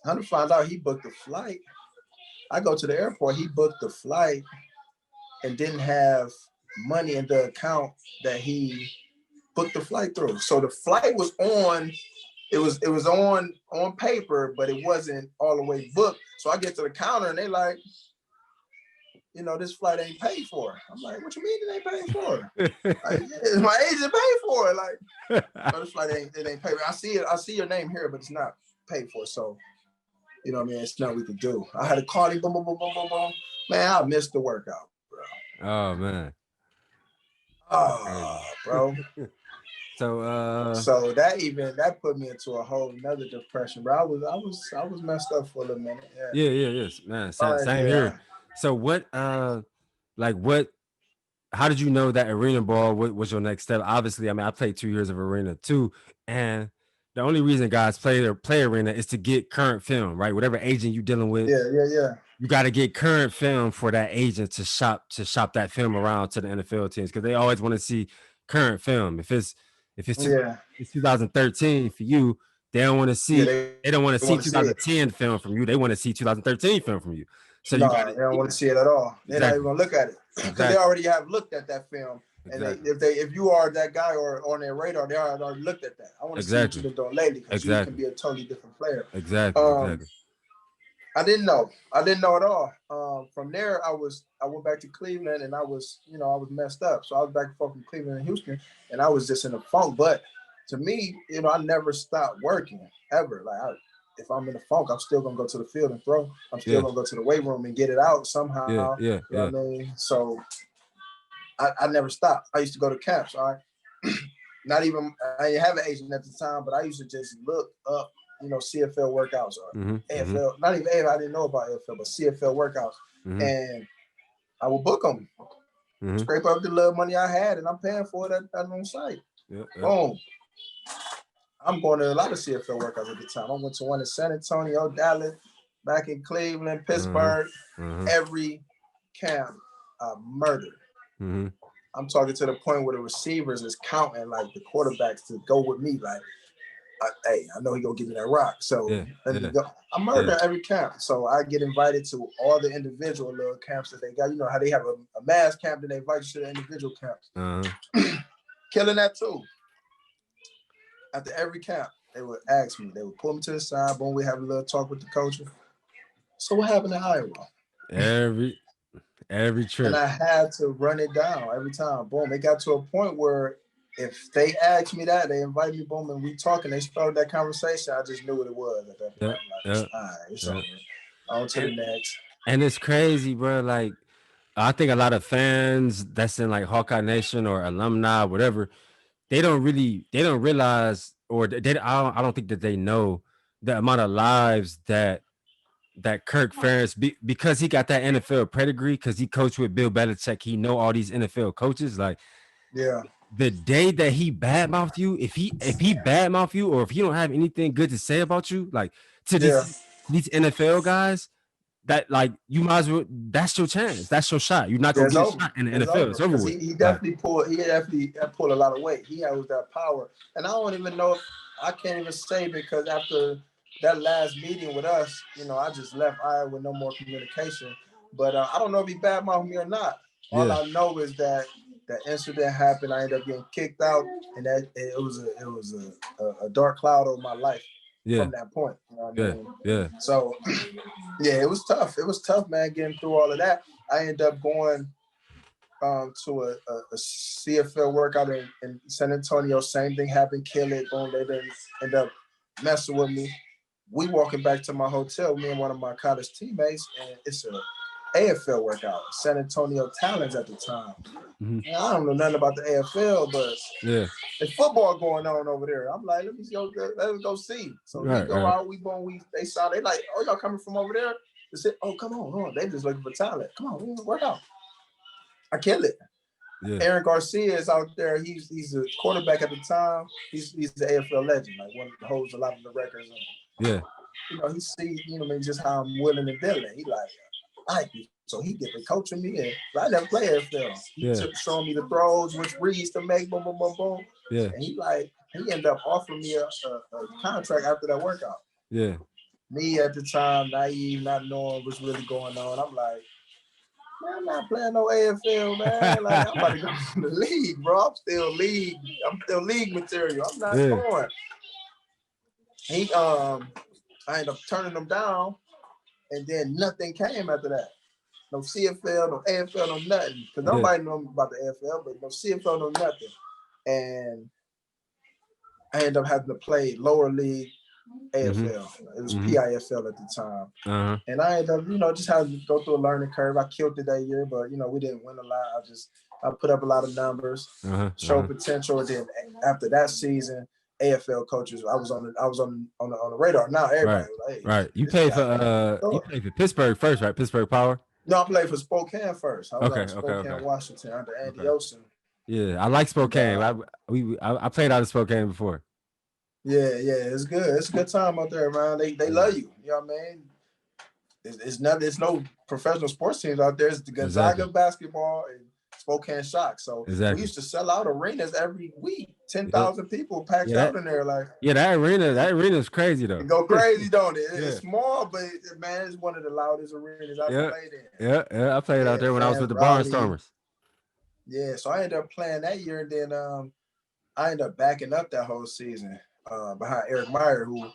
I'm to find out he booked the flight. I go to the airport, he booked the flight and didn't have money in the account that he booked the flight through. So the flight was on, it was on paper, but it wasn't all the way booked. So I get to the counter and they like, you know, this flight ain't paid for. I'm like, what you mean it ain't paid for? Like, yeah, my agent paid for it. Like, no, this flight ain't paid for. I see your name here, but it's not paid for. So, you know what I mean? It's nothing we could do. I had to call him, boom, boom, boom, boom, boom, boom. Man, I missed the workout, bro. Oh, man. Oh, bro. So that put me into a whole nother depression, bro. I was messed up for a little minute. Yes, man. Same here. So how did you know that arena ball was your next step? Obviously, I mean, I played 2 years of arena too, and the only reason guys play arena is to get current film, right? Whatever agent you're dealing with, you got to get current film for that agent to shop that film around to the NFL teams, because they always want to see current film. If it's 2013 for you, they don't want to see. They don't want to see 2010 film from you. They want to see 2013 film from you. So they don't want to see it at all. They're not even gonna look at it because they already have looked at that film. And if you are that guy or on their radar, they already looked at that. I want to see what you've been doing lately, because you can be a totally different player. Exactly. I didn't know at all. From there, I went back to Cleveland, and I was messed up. So I was back and forth from Cleveland and Houston, and I was just in a funk. But to me, I never stopped working ever. Like, if I'm in a funk, I'm still gonna go to the field and throw. I'm still gonna go to the weight room and get it out somehow. You know what I mean? So I never stopped. I used to go to camps. All right. I didn't have an agent at the time, but I used to just look up, CFL workouts or AFL. Not even AFL. I didn't know about AFL, but CFL workouts, and I would book them. Scrape up the little money I had, and I'm paying for it at on site. Boom. I'm going to a lot of CFL workouts at the time. I went to one in San Antonio, Dallas, back in Cleveland, Pittsburgh. Every camp, murdered. I'm talking to the point where the receivers is counting like the quarterbacks to go with me. Like, hey, I know he gonna give me that rock. So let me go. I murder every camp. So I get invited to all the individual little camps that they got. You know how they have a mass camp, then they invite you to the individual camps. Killing that too. After every camp, they would ask me. They would pull me to the side. Boom, we have a little talk with the coach. So what happened in Iowa? Every trip. And I had to run it down every time. Boom. It got to a point where if they asked me that, they invited me, boom, and we talking, they started that conversation. I just knew what it was at that point. All right, it's over. On to the next. And it's crazy, bro. Like, I think a lot of fans that's in like Hawkeye Nation or alumni, whatever, they don't realize, or I don't think that they know the amount of lives that Kirk Ferentz, because he got that NFL pedigree, because he coached with Bill Belichick, he know all these NFL coaches. Like, the day that he badmouthed you, if he badmouthed you, or if he don't have anything good to say about you, like to these NFL guys, that like you might as well. That's your chance. That's your shot. You're not gonna get a shot in the NFL. It's over with. He definitely pulled a lot of weight. He has that power, and I don't even know if I can't even say because after that last meeting with us, I just left Iowa with no more communication. But I don't know if he badmouthed me or not. All I know is that that incident happened. I ended up getting kicked out, and that it was a dark cloud over my life from that point. You know what I mean? Yeah. So, yeah, it was tough. It was tough, man, getting through all of that. I ended up going to a CFL workout in San Antonio. Same thing happened. Kill it. Boom. They didn't end up messing with me. We walking back to my hotel, me and one of my college teammates, and it's a AFL workout. San Antonio Talons at the time. Mm-hmm. I don't know nothing about the AFL, but there's football going on over there. I'm like, let's go see. So we go out, they saw, they like, oh, y'all coming from over there? They said, oh, come on. They just looking for talent. Come on, we work out. I kill it. Yeah. Aaron Garcia is out there. He's a quarterback at the time. He's the AFL legend, like one that holds a lot of the records. Yeah. He sees, just how I'm willing and dealing. He like, I like you. So he get to coaching me, and I never play AFL. He took showing me the throws, which reads to make, boom, boom, boom, boom. Yeah. And he ended up offering me a contract after that workout. Yeah. Me at the time, naive, not knowing what's really going on. I'm like, man, I'm not playing no AFL, man. Like, I'm about to go to the league, bro. I'm still league material. I'm not going. I ended up turning them down, and then nothing came after that. No CFL, no AFL, no nothing. Because nobody knows about the AFL, but no CFL, no nothing. And I ended up having to play lower league AFL. Mm-hmm. It was PIFL at the time. Uh-huh. And I ended up, just having to go through a learning curve. I killed it that year, but, we didn't win a lot. I put up a lot of numbers, showed potential. And then after that season, AFL coaches, I was on the radar. Now everybody was like, hey, right. You played for Pittsburgh first, right? Pittsburgh Power. No, I played for Spokane first. I was on Spokane, Washington under Andy Olsen. Yeah, I like Spokane. I played out of Spokane before. Yeah, it's good. It's a good time out there, man. They love you. You know what I mean? It's no professional sports teams out there. It's the Gonzaga basketball and Spokane Shock. So we used to sell out arenas every week. 10,000 people packed out in there. Like that arena is crazy though. It go crazy, don't it? It's small, but man, it's one of the loudest arenas I've played in. Yeah, I played out there when I was with the Barnstormers. Yeah, so I ended up playing that year, and then I ended up backing up that whole season behind Eric Meyer, who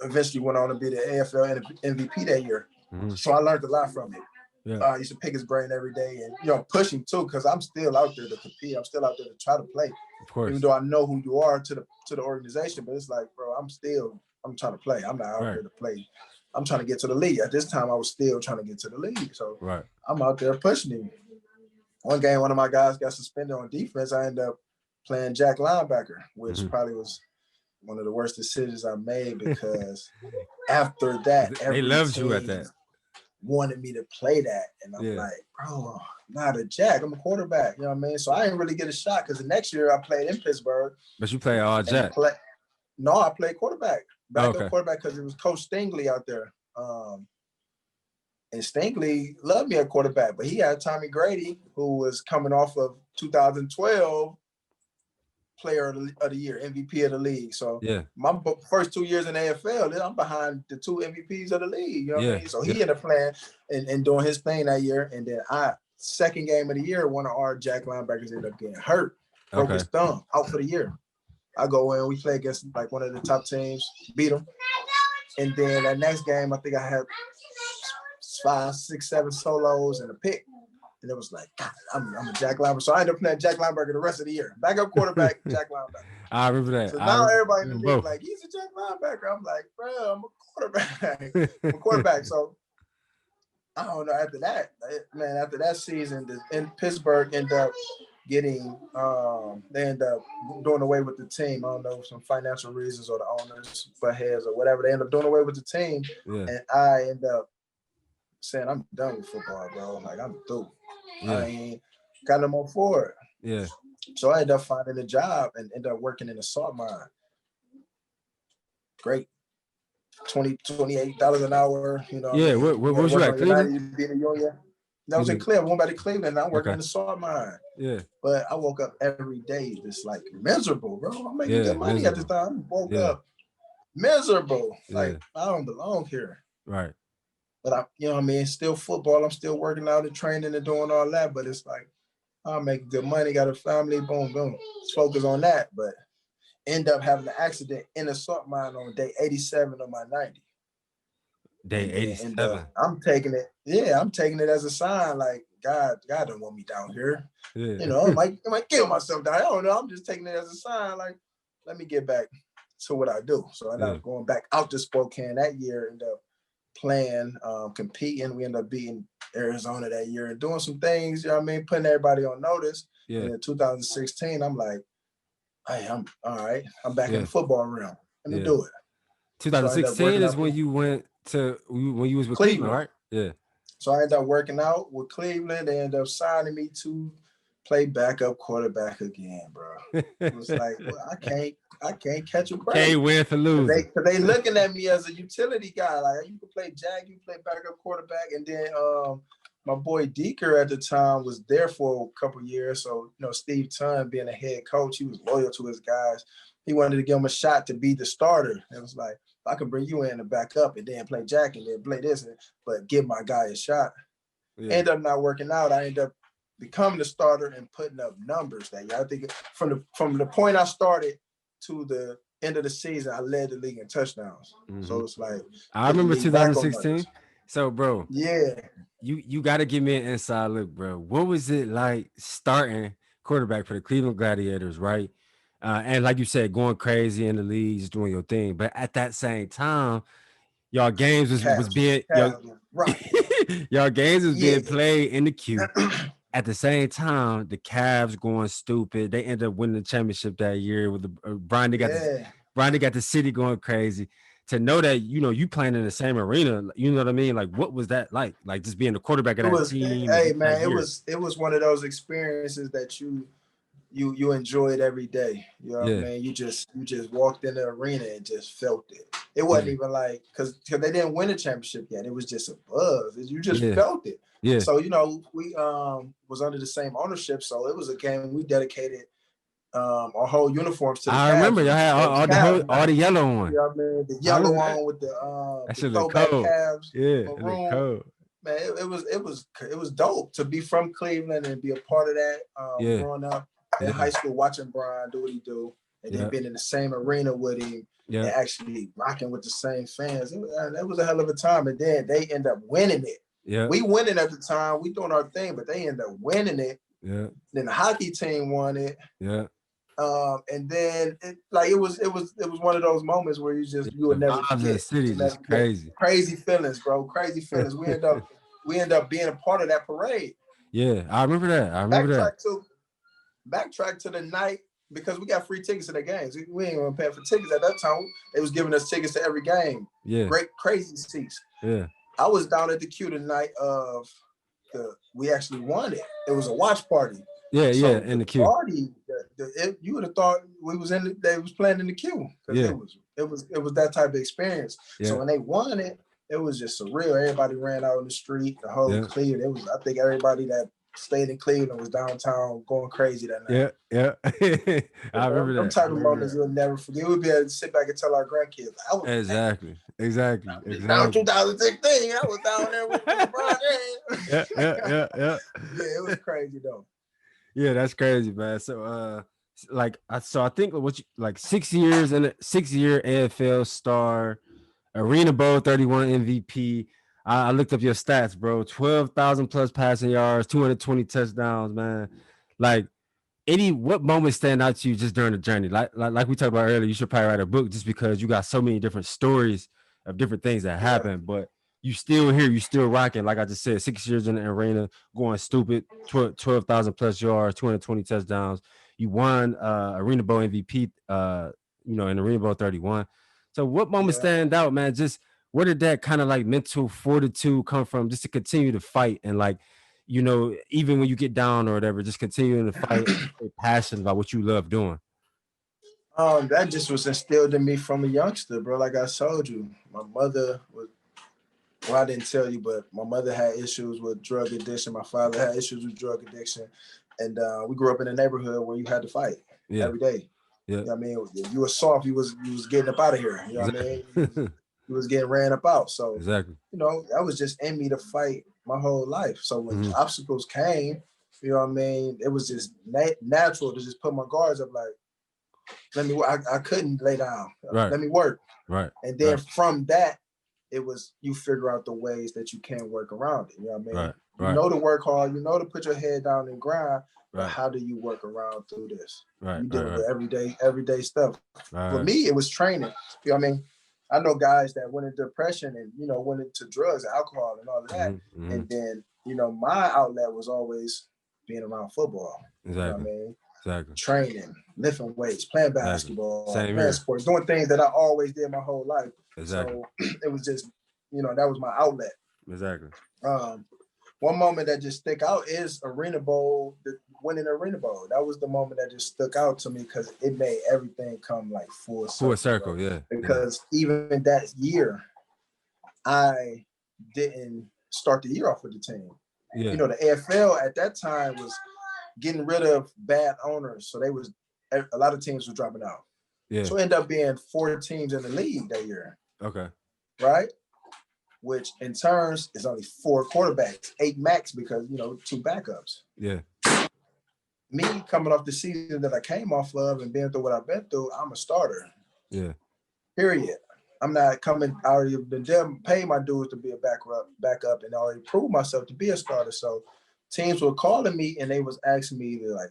eventually went on to be the AFL MVP that year. Mm-hmm. So I learned a lot from him. Yeah. I used to pick his brain every day and, push him too, because I'm still out there to compete. I'm still out there to try to play. Of course. Even though I know who you are to the organization, but it's like, bro, I'm trying to play. I'm not out there to play. I'm trying to get to the league. At this time, I was still trying to get to the league. So I'm out there pushing him. One game, one of my guys got suspended on defense. I ended up playing Jack linebacker, which probably was one of the worst decisions I made, because after that, they loved you at that. Wanted me to play that, and I'm like, bro, not a Jack. I'm a quarterback. You know what I mean? So I didn't really get a shot, because the next year I played in Pittsburgh. But you play all Jack? No, I played quarterback. Backup quarterback, because it was Coach Stingley out there. And Stingley loved me at quarterback, but he had Tommy Grady, who was coming off of 2012 Player of the Year, MVP of the league. So my first 2 years in the AFL, I'm behind the two MVPs of the league. You know what I mean? So he ended up playing and doing his thing that year. And then second game of the year, one of our Jack linebackers ended up getting hurt, broke his thumb, out for the year. I go in, we play against like one of the top teams, beat them. And then that next game, I think I had 5, 6, 7 solos and a pick. And it was like, God, I'm a Jack linebacker. So I ended up playing Jack linebacker the rest of the year. Backup quarterback, Jack linebacker. I remember that. So now everybody in the league like, he's a Jack linebacker. I'm like, bro, I'm a quarterback. I'm a quarterback. So I don't know. After that season, in Pittsburgh ended up getting, they ended up doing away with the team. I don't know, some financial reasons or the owners, butt heads or whatever. They ended up doing away with the team. Yeah. And I ended up saying, I'm done with football, bro. Like, I'm through. I ain't got no more for it. Yeah. So I ended up finding a job and ended up working in a salt mine. Great. $28 an hour, you know. Yeah, where was you at, Cleveland? That was in Cleveland. Went back to Cleveland. I'm working in the salt mine. Yeah. But I woke up every day just like miserable, bro. I'm making good money at the time. I woke up miserable. Like, I don't belong here. Right. But I, you know what I mean? Still football. I'm still working out and training and doing all that. But it's like, I'm making good money, got a family, boom, boom. Let's focus on that. But end up having an accident in a salt mine on day 87 of my 90. Day 87. I'm taking it as a sign, like God don't want me down here. Yeah. You know, I might kill myself down. I don't know. I'm just taking it as a sign, like, let me get back to what I do. So I ended up going back out to Spokane that year, ended up playing, competing. We ended up beating Arizona that year and doing some things, you know what I mean, putting everybody on notice. Yeah. And in 2016, I'm like, hey, I'm all right. I'm back in the football realm. Let me do it. 2016 is when you went to when you was with Cleveland, right? Yeah. So I ended up working out with Cleveland. They ended up signing me to play backup quarterback again, bro. It was like, well, I can't catch a break. Can't win for losing. Cause they looking at me as a utility guy. Like, you can play jack, you play backup quarterback, and then my boy Deeker at the time was there for a couple years. So, you know, Steve Tunn being a head coach, he was loyal to his guys. He wanted to give him a shot to be the starter. It was like, I can bring you in to back up and then play jack and then play this, but give my guy a shot. Yeah. Ended up not working out. I ended up becoming the starter and putting up numbers that year. I think from the point I started to the end of the season, I led the league in touchdowns. Mm-hmm. So it's like, I remember 2016. So, bro, yeah, you got to give me an inside look, bro. What was it like starting quarterback for the Cleveland Gladiators, right? And like you said, going crazy in the leagues, doing your thing. But at that same time, y'all games was being y'all games was being played in the queue. At the same time, the Cavs going stupid. They ended up winning the championship that year with the Brian. They got the city going crazy. To know that, you know, you playing in the same arena, you know what I mean? Like, what was that like? Like, just being the quarterback of that team. Hey man, it was one of those experiences that you enjoyed every day. You know what I mean? You just walked in the arena and just felt it. It wasn't even like, because they didn't win a championship yet. It was just a buzz. You just felt it. Yeah. So, you know, we was under the same ownership. So it was a game we dedicated our whole uniforms to the Cavs. Remember y'all had all the yellow on. You know what I mean? The yellow one with the throwback Cavs. Yeah, cold. Man, it was dope to be from Cleveland and be a part of that. Growing up in high school, watching Brian do what he do, and then being in the same arena with him and actually rocking with the same fans. That was a hell of a time. And then they end up winning it. Yeah, we winning at the time. We doing our thing, but they end up winning it. Yeah. Then the hockey team won it. Yeah. And then it was one of those moments where you would never forget. The city is crazy feelings, bro. Crazy feelings. We end up being a part of that parade. Yeah, I remember that. Backtrack to the night, because we got free tickets to the games. We ain't even paying for tickets at that time. They was giving us tickets to every game. Yeah. Great, crazy seats. Yeah. I was down at the queue the night of we actually won it. It was a watch party. Yeah, in the queue. Party, you would have thought they was playing in the queue. It was that type of experience. Yeah. So when they won it, it was just surreal. Everybody ran out in the street, the whole Cleveland. I think everybody that stayed in Cleveland was downtown going crazy that night. Yeah. I remember that. Some type of moments you'll never forget. We'll be able to sit back and tell our grandkids. Exactly. Now 2016, I was down there with LeBron James. Yeah. Yeah, it was crazy though. Yeah, that's crazy, man. So I think 6 years and 6-year AFL star, Arena Bowl 31 MVP. I looked up your stats, bro. 12,000 plus passing yards, 220 touchdowns, man. Like, what moments stand out to you just during the journey? Like we talked about earlier, you should probably write a book just because you got so many different stories of different things that happen. But you still here, you still rocking. Like I just said, 6 years in the arena, going stupid, 12,000 plus yards, 220 touchdowns. You won Arena Bowl MVP, in Arena Bowl 31. So what moments stand out, man? Just where did that kind of like mental fortitude come from just to continue to fight? And like, you know, even when you get down or whatever, just continuing to fight, stay passionate about what you love doing? That just was instilled in me from a youngster, bro. Like I told you, my mother was, well, I didn't tell you, but my mother had issues with drug addiction. My father had issues with drug addiction. And we grew up in a neighborhood where you had to fight every day. Yeah. You know what I mean? If you were soft, you was getting up out of here. You know what I mean? You was getting ran up out. So, exactly. You know, that was just in me to fight my whole life. So when obstacles came, you know what I mean? It was just natural to just put my guards up like, I couldn't lay down. Right. Let me work. Right. And then from that, it was you figure out the ways that you can work around it. You know what I mean? Right. You know to work hard, you know to put your head down and grind, but right. how do you work around through this? Right. You deal with everyday stuff. Right. For me, it was training. You know what I mean? I know guys that went into depression and, you know, went into drugs, alcohol and all of that. And then, you know, my outlet was always being around football. Exactly. You know what I mean? Exactly. Training, lifting weights, playing basketball, playing sports, doing things that I always did my whole life. Exactly. So it was just, you know, that was my outlet. Exactly. One moment that just stick out is Arena Bowl, winning Arena Bowl. That was the moment that just stuck out to me because it made everything come like full circle. Yeah. Because even that year, I didn't start the year off with the team. Yeah. You know, the AFL at that time was getting rid of bad owners. So a lot of teams were dropping out. Yeah. So it ended up being 4 teams in the league that year. Okay. Right? Which in turns is only 4 quarterbacks, 8 max because, you know, 2 backups. Yeah. Me coming off the season that I came off of and being through what I've been through, I'm a starter. Yeah. Period. I'm not coming, I already been paid my dues to be a backup and I already proved myself to be a starter. So teams were calling me and they was asking me to like,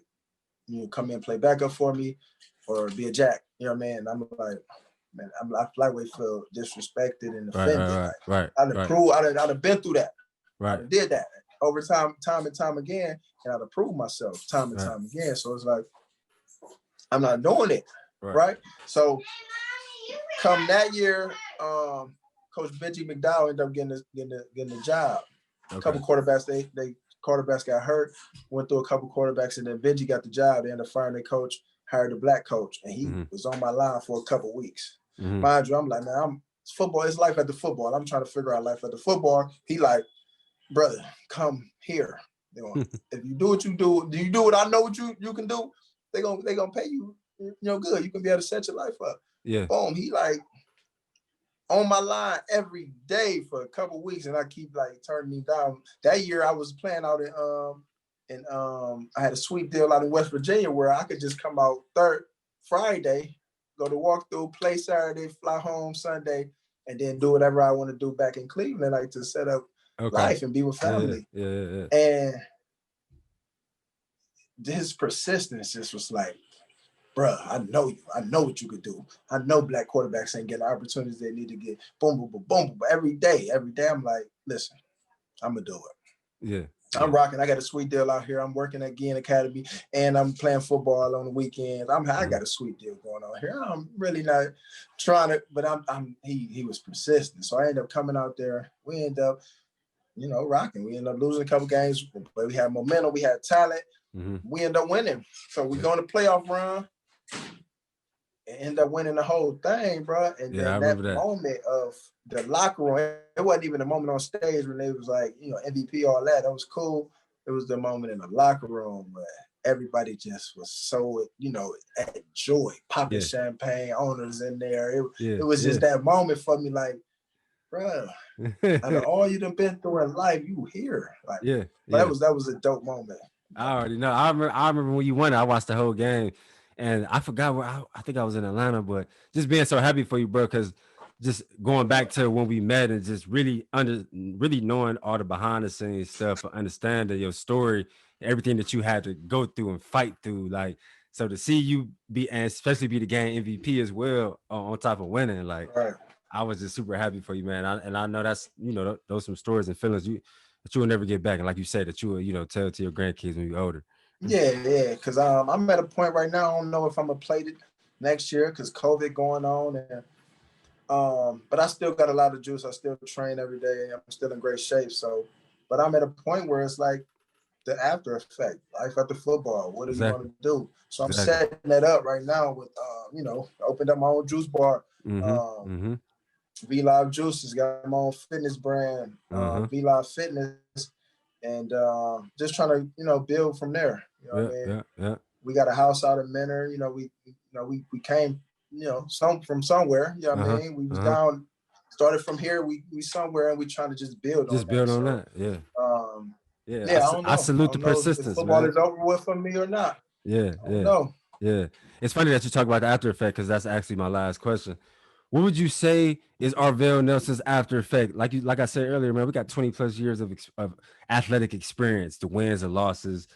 you know, come in and play backup for me or be a jack. You know what I mean? And I'm like, man, I flyweight feel disrespected and offended. I'd have been through that. Right. I did that over time and time again, and I'd have proved myself time and time again. So it's like, I'm not doing it. Right. So come that year, Coach Benji McDowell ended up getting the job. Okay. A couple quarterbacks, they quarterbacks got hurt, went through a couple quarterbacks, and then Benji got the job. They ended up firing their coach, hired a black coach, and he was on my line for a couple weeks. Mind you, I'm like, man, football is life at the football. I'm trying to figure out life at the football. He like, brother, come here. You know, if you do what you do what I know what you can do, they gonna pay you, you know, good. You can be able to set your life up. Yeah. Boom. He like on my line every day for a couple of weeks, and I keep like turning me down. That year I was playing out in I had a sweet deal out in West Virginia where I could just come out Friday, go to walkthrough, play Saturday, fly home Sunday, and then do whatever I want to do back in Cleveland, like to set up life and be with family. Yeah. And his persistence just was like, bruh, I know you. I know what you could do. I know black quarterbacks ain't getting the opportunities they need to get. Boom, boom, boom, boom. But every day, I'm like, listen, I'm going to do it. Yeah. I'm rocking. I got a sweet deal out here. I'm working at Guillen Academy, and I'm playing football on the weekends. I got a sweet deal going on here. I'm really not trying to, but he was persistent. So I ended up coming out there. We ended up, you know, rocking. We ended up losing a couple games, but we had momentum. We had talent. We ended up winning. So we go on the playoff run and end up winning the whole thing, bro. And then that moment of the locker room, it wasn't even a moment on stage when they was like, you know, MVP, all that. That was cool. It was the moment in the locker room where everybody just was so, you know, at joy, popping champagne, owners in there. It was just that moment for me, like, bro, out of all you done been through in life, you here. Like, that was a dope moment. I already know. I remember when you won it. I watched the whole game, and I forgot where I think I was in Atlanta, but just being so happy for you, bro, because just going back to when we met and just really knowing all the behind the scenes stuff, understanding your story, everything that you had to go through and fight through, like, so to see you be, and especially be the game MVP as well, on top of winning, like, I was just super happy for you, man. And I know that's, you know, those some stories and feelings that you will never get back, and like you said, that you will, you know, tell to your grandkids when you're older. Yeah, because I'm at a point right now. I don't know if I'm gonna play it next year because COVID going on, and but I still got a lot of juice. I still train every day. I'm still in great shape. So, but I'm at a point where it's like the after effect, life after football. What are you going to do? So I'm Exactly. setting that up right now with, opened up my own juice bar. V Live Juices, got my own fitness brand, V Live Fitness, and just trying to, build from there. You know what I mean? We got a house out in Menor. We came, from somewhere. You know what I mean? We was down, started from here. We somewhere, and we trying to just build on that. Yeah. I don't know. I salute the persistence, if football man. is over with for me or not. Yeah. It's funny that you talk about the after effect, because that's actually my last question. What would you say is Arvell Nelson's after effect? Like I said earlier, man, we got 20 plus years of athletic experience, the wins and losses,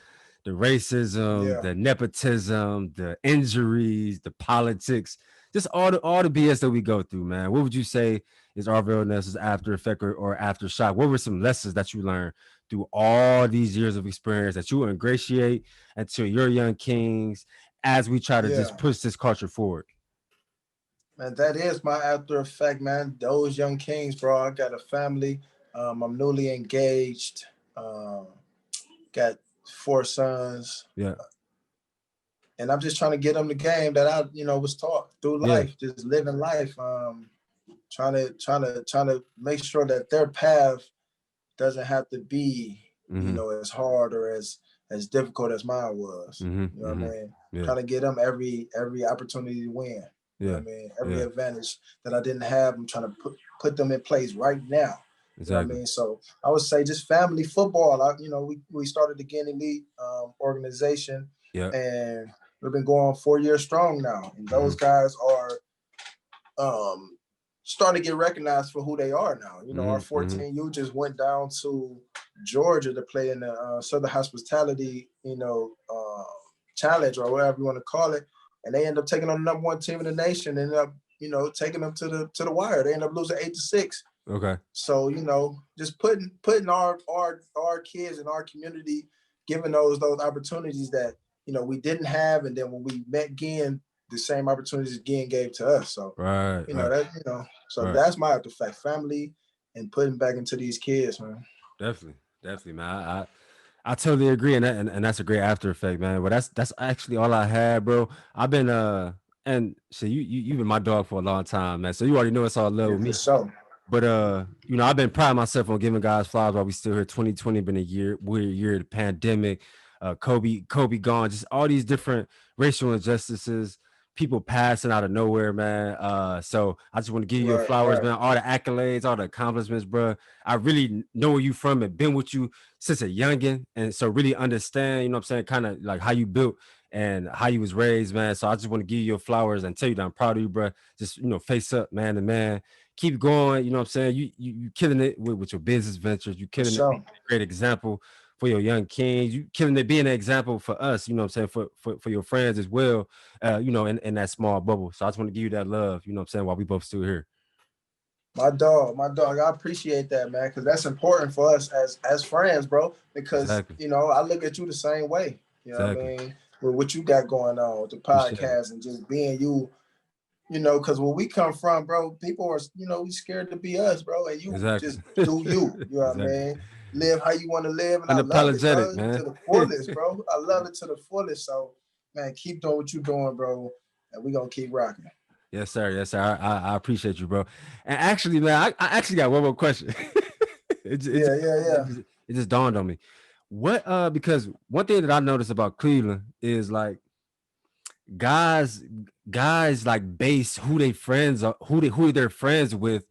the racism, the nepotism, the injuries, the politics, just all the BS that we go through, man. What would you say is Arvell Nelson's after effect or aftershock? What were some lessons that you learned through all these years of experience that you will ingratiate into your young kings as we try to just push this culture forward? Man, that is my after effect, man. Those young kings, bro. I got a family. I'm newly engaged. Got 4 sons. Yeah. And I'm just trying to get them the game that I, was taught through life, just living life. Trying to make sure that their path doesn't have to be, as hard or as difficult as mine was. You know what I mean? Trying to get them every opportunity to win. You know what I mean? Every advantage that I didn't have, I'm trying to put them in place right now. Exactly. You know what I mean? So I would say just family football. We started the Guinea League organization, and we've been going 4 years strong now. And those guys are starting to get recognized for who they are now. Our 14U just went down to Georgia to play in the Southern Hospitality, challenge or whatever you want to call it. And they end up taking on the number 1 team in the nation, and end up, taking them to the wire. They end up losing 8-6. Okay. So, just putting our kids in our community, giving those opportunities that, we didn't have. And then when we met again, the same opportunities again gave to us. So, that's my after effect, family and putting back into these kids, man. Definitely, man. I totally agree, and that's a great after effect, man. Well, that's actually all I had, bro. I've been and so you've been my dog for a long time, man. So you already know it's all love with me. So, but I've been proud of myself on giving guys flowers while we still here. 2020 been a weird year of the pandemic. Kobe gone, just all these different racial injustices, people passing out of nowhere, man. So I just want to give you your flowers, man. All the accolades, all the accomplishments, bro. I really know where you from and been with you since a youngin'. And so really understand, what I'm saying, kind of like how you built and how you was raised, man. So I just want to give you your flowers and tell you that I'm proud of you, bro. Just, face up, man to man. Keep going, what I'm saying? You killing it with your business ventures. You killing it. Great example for your young kings. You killing it, being an example for us, what I'm saying, for your friends as well, in that small bubble. So I just want to give you that love, what I'm saying, while we both still here. My dog, I appreciate that, man, because that's important for us as friends, bro, because, I look at you the same way, what I mean, with what you got going on with the podcast and just being you, because where we come from, bro, people are, we scared to be us, bro, and you just do you, what I mean? Live how you want to live, and I love it, bro, man. To the fullest, bro. I love it to the fullest. So, man, keep doing what you're doing, bro, and we're going to keep rocking. Yes, sir. I appreciate you, bro. And actually, man, I actually got one more question. It just dawned on me. What, because one thing that I noticed about Cleveland is like guys like base who they friends are, who they're friends with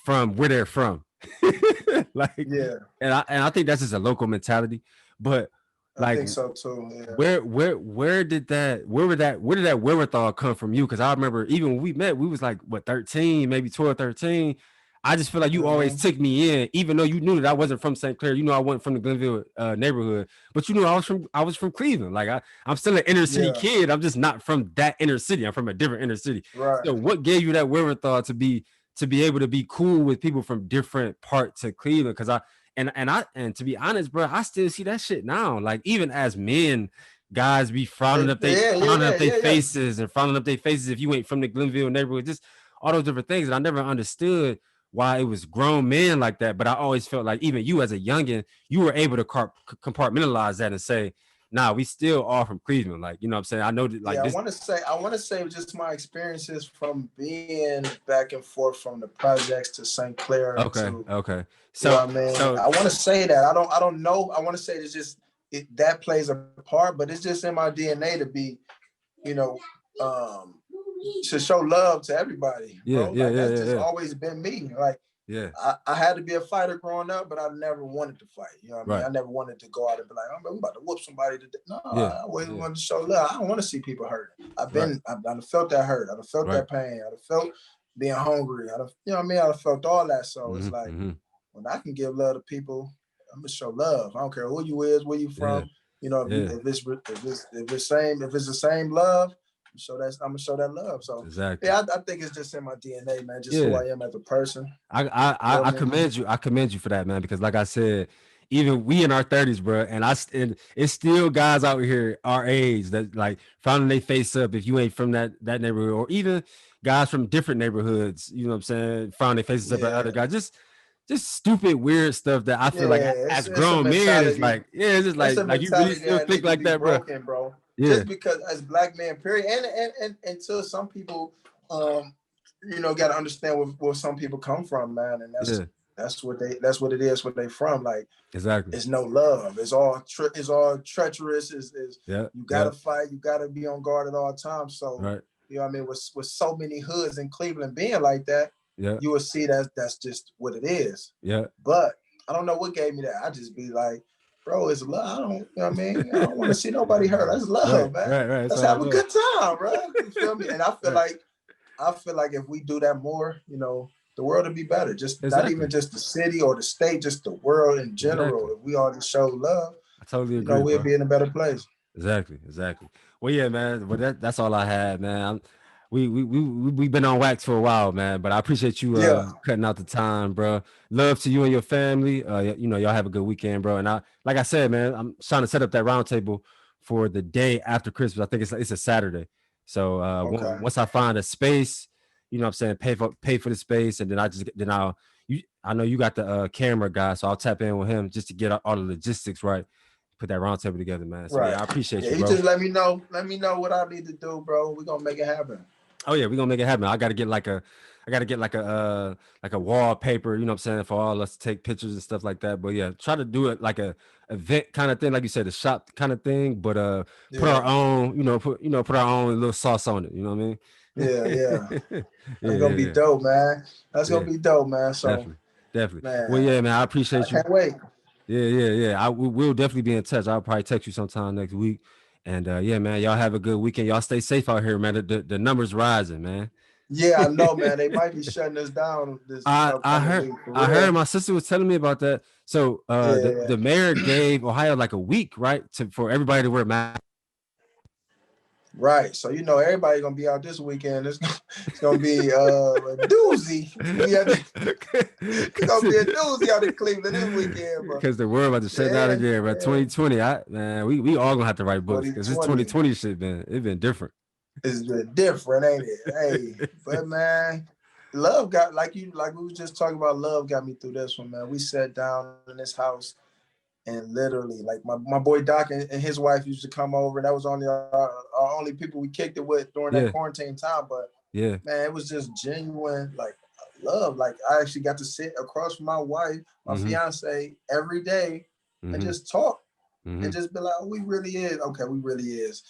from where they're from. And I think that's just a local mentality, but like, I think so too. Yeah. Where did that wherewithal come from you? Because I remember even when we met, we was like 13, maybe 12, 13. I just feel like you always took me in, even though you knew that I wasn't from St. Clair. I wasn't from the Glenville neighborhood, but I was from Cleveland. Like I'm still an inner city kid. I'm just not from that inner city. I'm from a different inner city. Right. So what gave you that wherewithal to be able to be cool with people from different parts of Cleveland? Because and to be honest, bro, I still see that shit now. Like even as men, guys be frowning up their faces and frowning up their faces if you ain't from the Glenville neighborhood. Just all those different things. And I never understood why it was grown men like that. But I always felt like even you as a youngin, you were able to compartmentalize that and say, nah, we still are from Cleveland. Like, you know what I'm saying? I know that, like, I want to say just my experiences from being back and forth from the projects to St. Clair. Okay. So, you know what I mean? I want to say that I don't know. I want to say it's just that plays a part, but it's just in my DNA to be, you know, to show love to everybody. That's just always been me. Like, I had to be a fighter growing up, but I never wanted to fight. You know what I mean? I never wanted to go out and be like, I'm about to whoop somebody today. No, I always wanted to show love. I don't want to see people hurt. I've felt that hurt. I've felt that pain. I've felt being hungry. You know what I mean? I've felt all that. So it's like, when I can give love to people, I'm gonna show love. I don't care who you is, where you from. You know, if it's the same love, I'm gonna show that love. So I think it's just in my DNA, man. Just who I am as a person. I commend you. I commend you for that, man. Because like I said, even we in our 30s, bro, and it's still guys out here our age that like finding they face up if you ain't from that neighborhood, or even guys from different neighborhoods. You know what I'm saying? Finding they faces up at other guys. Just stupid, weird stuff that I feel like as grown men, it's like, it's just like you really still think like that, bro. Just because as Black men, period, and until some people, you know, got to understand where some people come from, man, and that's what it is. Where they from, like it's no love. It's all treacherous. You gotta fight. You gotta be on guard at all times. So you know what I mean. With so many hoods in Cleveland being like that, you will see that's just what it is. But I don't know what gave me that. I just be like, bro, it's love. You know what I mean? I don't want to see nobody hurt. That's love, man. Let's have a good time, bro. You feel me? And I feel like if we do that more, you know, the world would be better. Just not even just the city or the state, just the world in general. If we all just show love, I totally agree. You know, we'll be in a better place. Exactly. Well, yeah, man. Well, that's all I had, man. We've been on wax for a while, man, but I appreciate you cutting out the time, bro. Love to you and your family. You know, y'all have a good weekend, bro. And like I said, man, I'm trying to set up that round table for the day after Christmas. I think it's a Saturday. So once I find a space, you know what I'm saying, pay for the space, and then I know you got the camera guy, so I'll tap in with him just to get all the logistics right. Put that round table together, man. So I appreciate you, bro. You just let me know what I need to do, bro. We're gonna make it happen. Oh yeah, we're gonna make it happen. I gotta get like a wallpaper, you know what I'm saying, for all us to take pictures and stuff like that. But yeah, try to do it like a event kind of thing, like you said, a shop kind of thing. But put our own, put our own little sauce on it. You know what I mean? Yeah. That's gonna be dope, man. That's gonna be dope, man. So definitely. Man, well, yeah, man, I appreciate you. Can't wait. Yeah. We'll definitely be in touch. I'll probably text you sometime next week. And yeah, man, y'all have a good weekend. Y'all stay safe out here, man. The numbers rising, man. Yeah, I know, man. They might be shutting us down. I heard my sister was telling me about that. So the mayor gave Ohio like a week, right, for everybody to wear masks. Right. So you know everybody gonna be out this weekend. It's gonna be a doozy. It's gonna be a doozy out in Cleveland this weekend, bro. Because the world about to shut down again, bro. 2020. Man, we all gonna have to write books because this 2020 shit been different. It's been different, ain't it? Hey, but man, love got like we were just talking about. Love got me through this one, man. We sat down in this house. And literally, like my boy Doc and his wife used to come over. That was only our only people we kicked it with during that quarantine time. But man, it was just genuine, like love. Like I actually got to sit across from my wife, my fiance, every day and just talk and just be like, oh, we really is. Okay, we really is.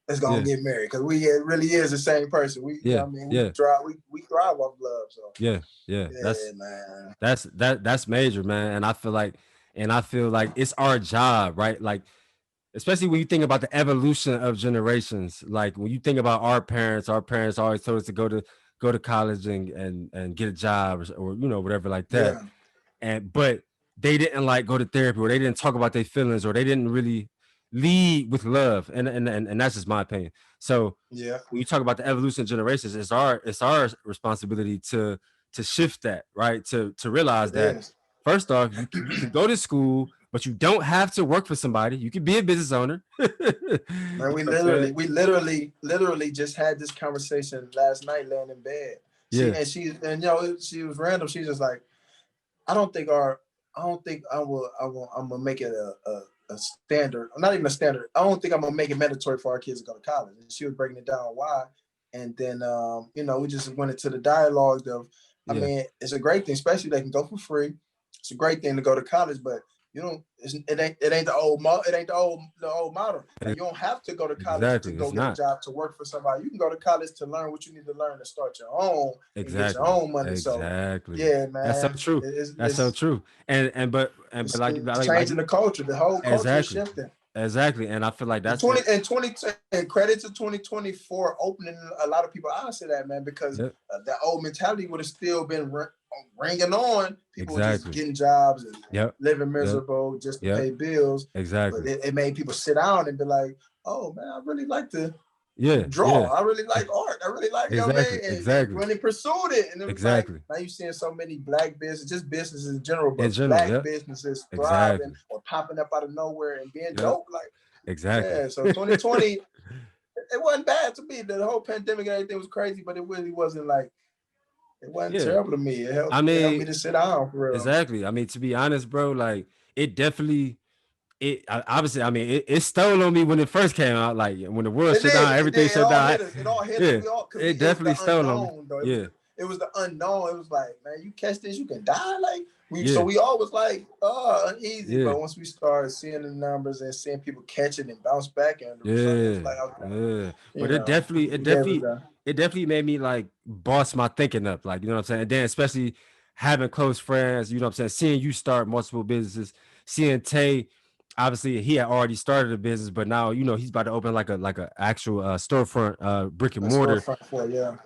Let's go and get married because we really is the same person. We thrive off love. So man. That's major, man. And I feel like it's our job, right? Like, especially when you think about the evolution of generations. Like when you think about our parents always told us to go to college and get a job or whatever like that. But they didn't like go to therapy, or they didn't talk about their feelings, or they didn't really lead with love. And that's just my opinion. So when you talk about the evolution of generations, it's our responsibility to shift that, right? To realize that first off, you can go to school, but you don't have to work for somebody. You can be a business owner. Man, we literally just had this conversation last night laying in bed. she she was random. She's just like, I don't think I'm gonna make it a standard. Not even a standard. I don't think I'm gonna make it mandatory for our kids to go to college. And she was breaking it down why. And then we just went into the dialogue of, I mean, it's a great thing, especially they can go for free. It's a great thing to go to college, but it ain't the old model. Like, you don't have to go to college to go get a job, to work for somebody. You can go to college to learn what you need to learn to start your own and get your own money. Exactly. So yeah, man, that's so true. That's so true. But like changing the culture. The whole culture is shifting. Exactly, and I feel like that's and credit to 2024 opening a lot of people eyes to that, man, because that old mentality would have still been ringing on. People just getting jobs and living miserable just to pay bills. Exactly, but it made people sit down and be like, "Oh man, I really like to draw. I really like art. I really like and really pursued it." And it was like, now you're seeing so many black businesses, just businesses in general, but black businesses thriving or popping up out of nowhere and being dope. Like so 2020, it wasn't bad to me. The whole pandemic and everything was crazy, but it really wasn't like, it wasn't terrible to me. It helped me to sit down for real. Exactly. I mean, to be honest, bro, like it definitely. Obviously, I mean, it stole on me when it first came out. Like when the world shut down, everything shut down. It all hit us. It definitely stole on me. It was the unknown. It was like, man, you catch this, you can die. Like so we all was like, uneasy. But once we started seeing the numbers and seeing people catch it and bounce back, and it was like, but it definitely made me like boss my thinking up. Like, you know what I'm saying? And then especially having close friends, you know what I'm saying? Seeing you start multiple businesses, seeing Tay. Obviously, he had already started a business, but now he's about to open like a actual storefront, brick and mortar.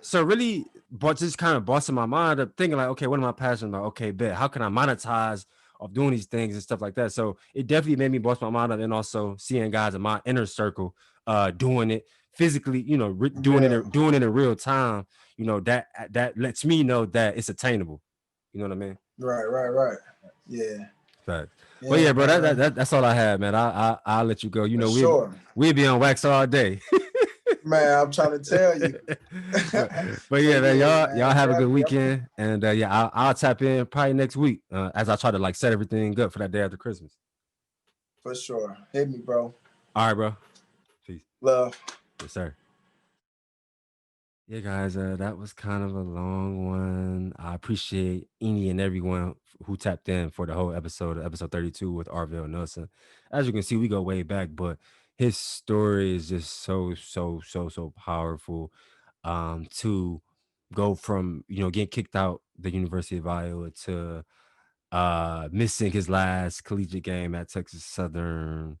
So really, but just kind of busting my mind up, thinking like, okay, what am I passionate about? Okay, bet how can I monetize of doing these things and stuff like that? So it definitely made me bust my mind up, and also seeing guys in my inner circle doing it physically, doing it in real time. That lets me know that it's attainable. You know what I mean? Right. Yeah. Fact. But yeah, bro, that's all I had, man. I'll let you go. We'll be on wax all day. Man, I'm trying to tell you. but yeah, man, y'all have a good weekend, and I'll tap in probably next week as I try to like set everything up for that day after Christmas. For sure, hit me, bro. All right, bro. Peace. Love. Yes, sir. Yeah, guys, that was kind of a long one. I appreciate any and everyone who tapped in for the whole episode 32 with Arvell Nelson. As you can see, we go way back, but his story is just so powerful. To go from getting kicked out the University of Iowa to missing his last collegiate game at Texas Southern,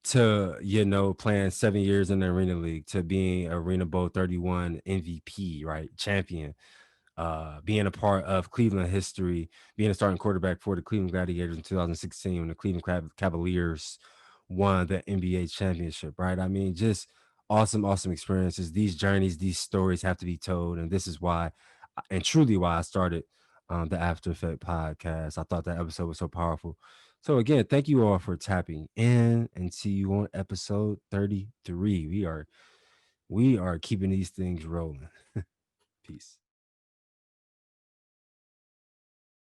to playing 7 years in the Arena League, to being Arena Bowl 31 MVP, right, champion, being a part of Cleveland history, being a starting quarterback for the Cleveland Gladiators in 2016 when the Cleveland Cavaliers won the NBA championship, right? I mean, just awesome experiences. These journeys, these stories have to be told, and this is why, and truly why I started the After Effect podcast. I thought that episode was so powerful. So again, thank you all for tapping in, and see you on episode 33. We are keeping these things rolling. Peace.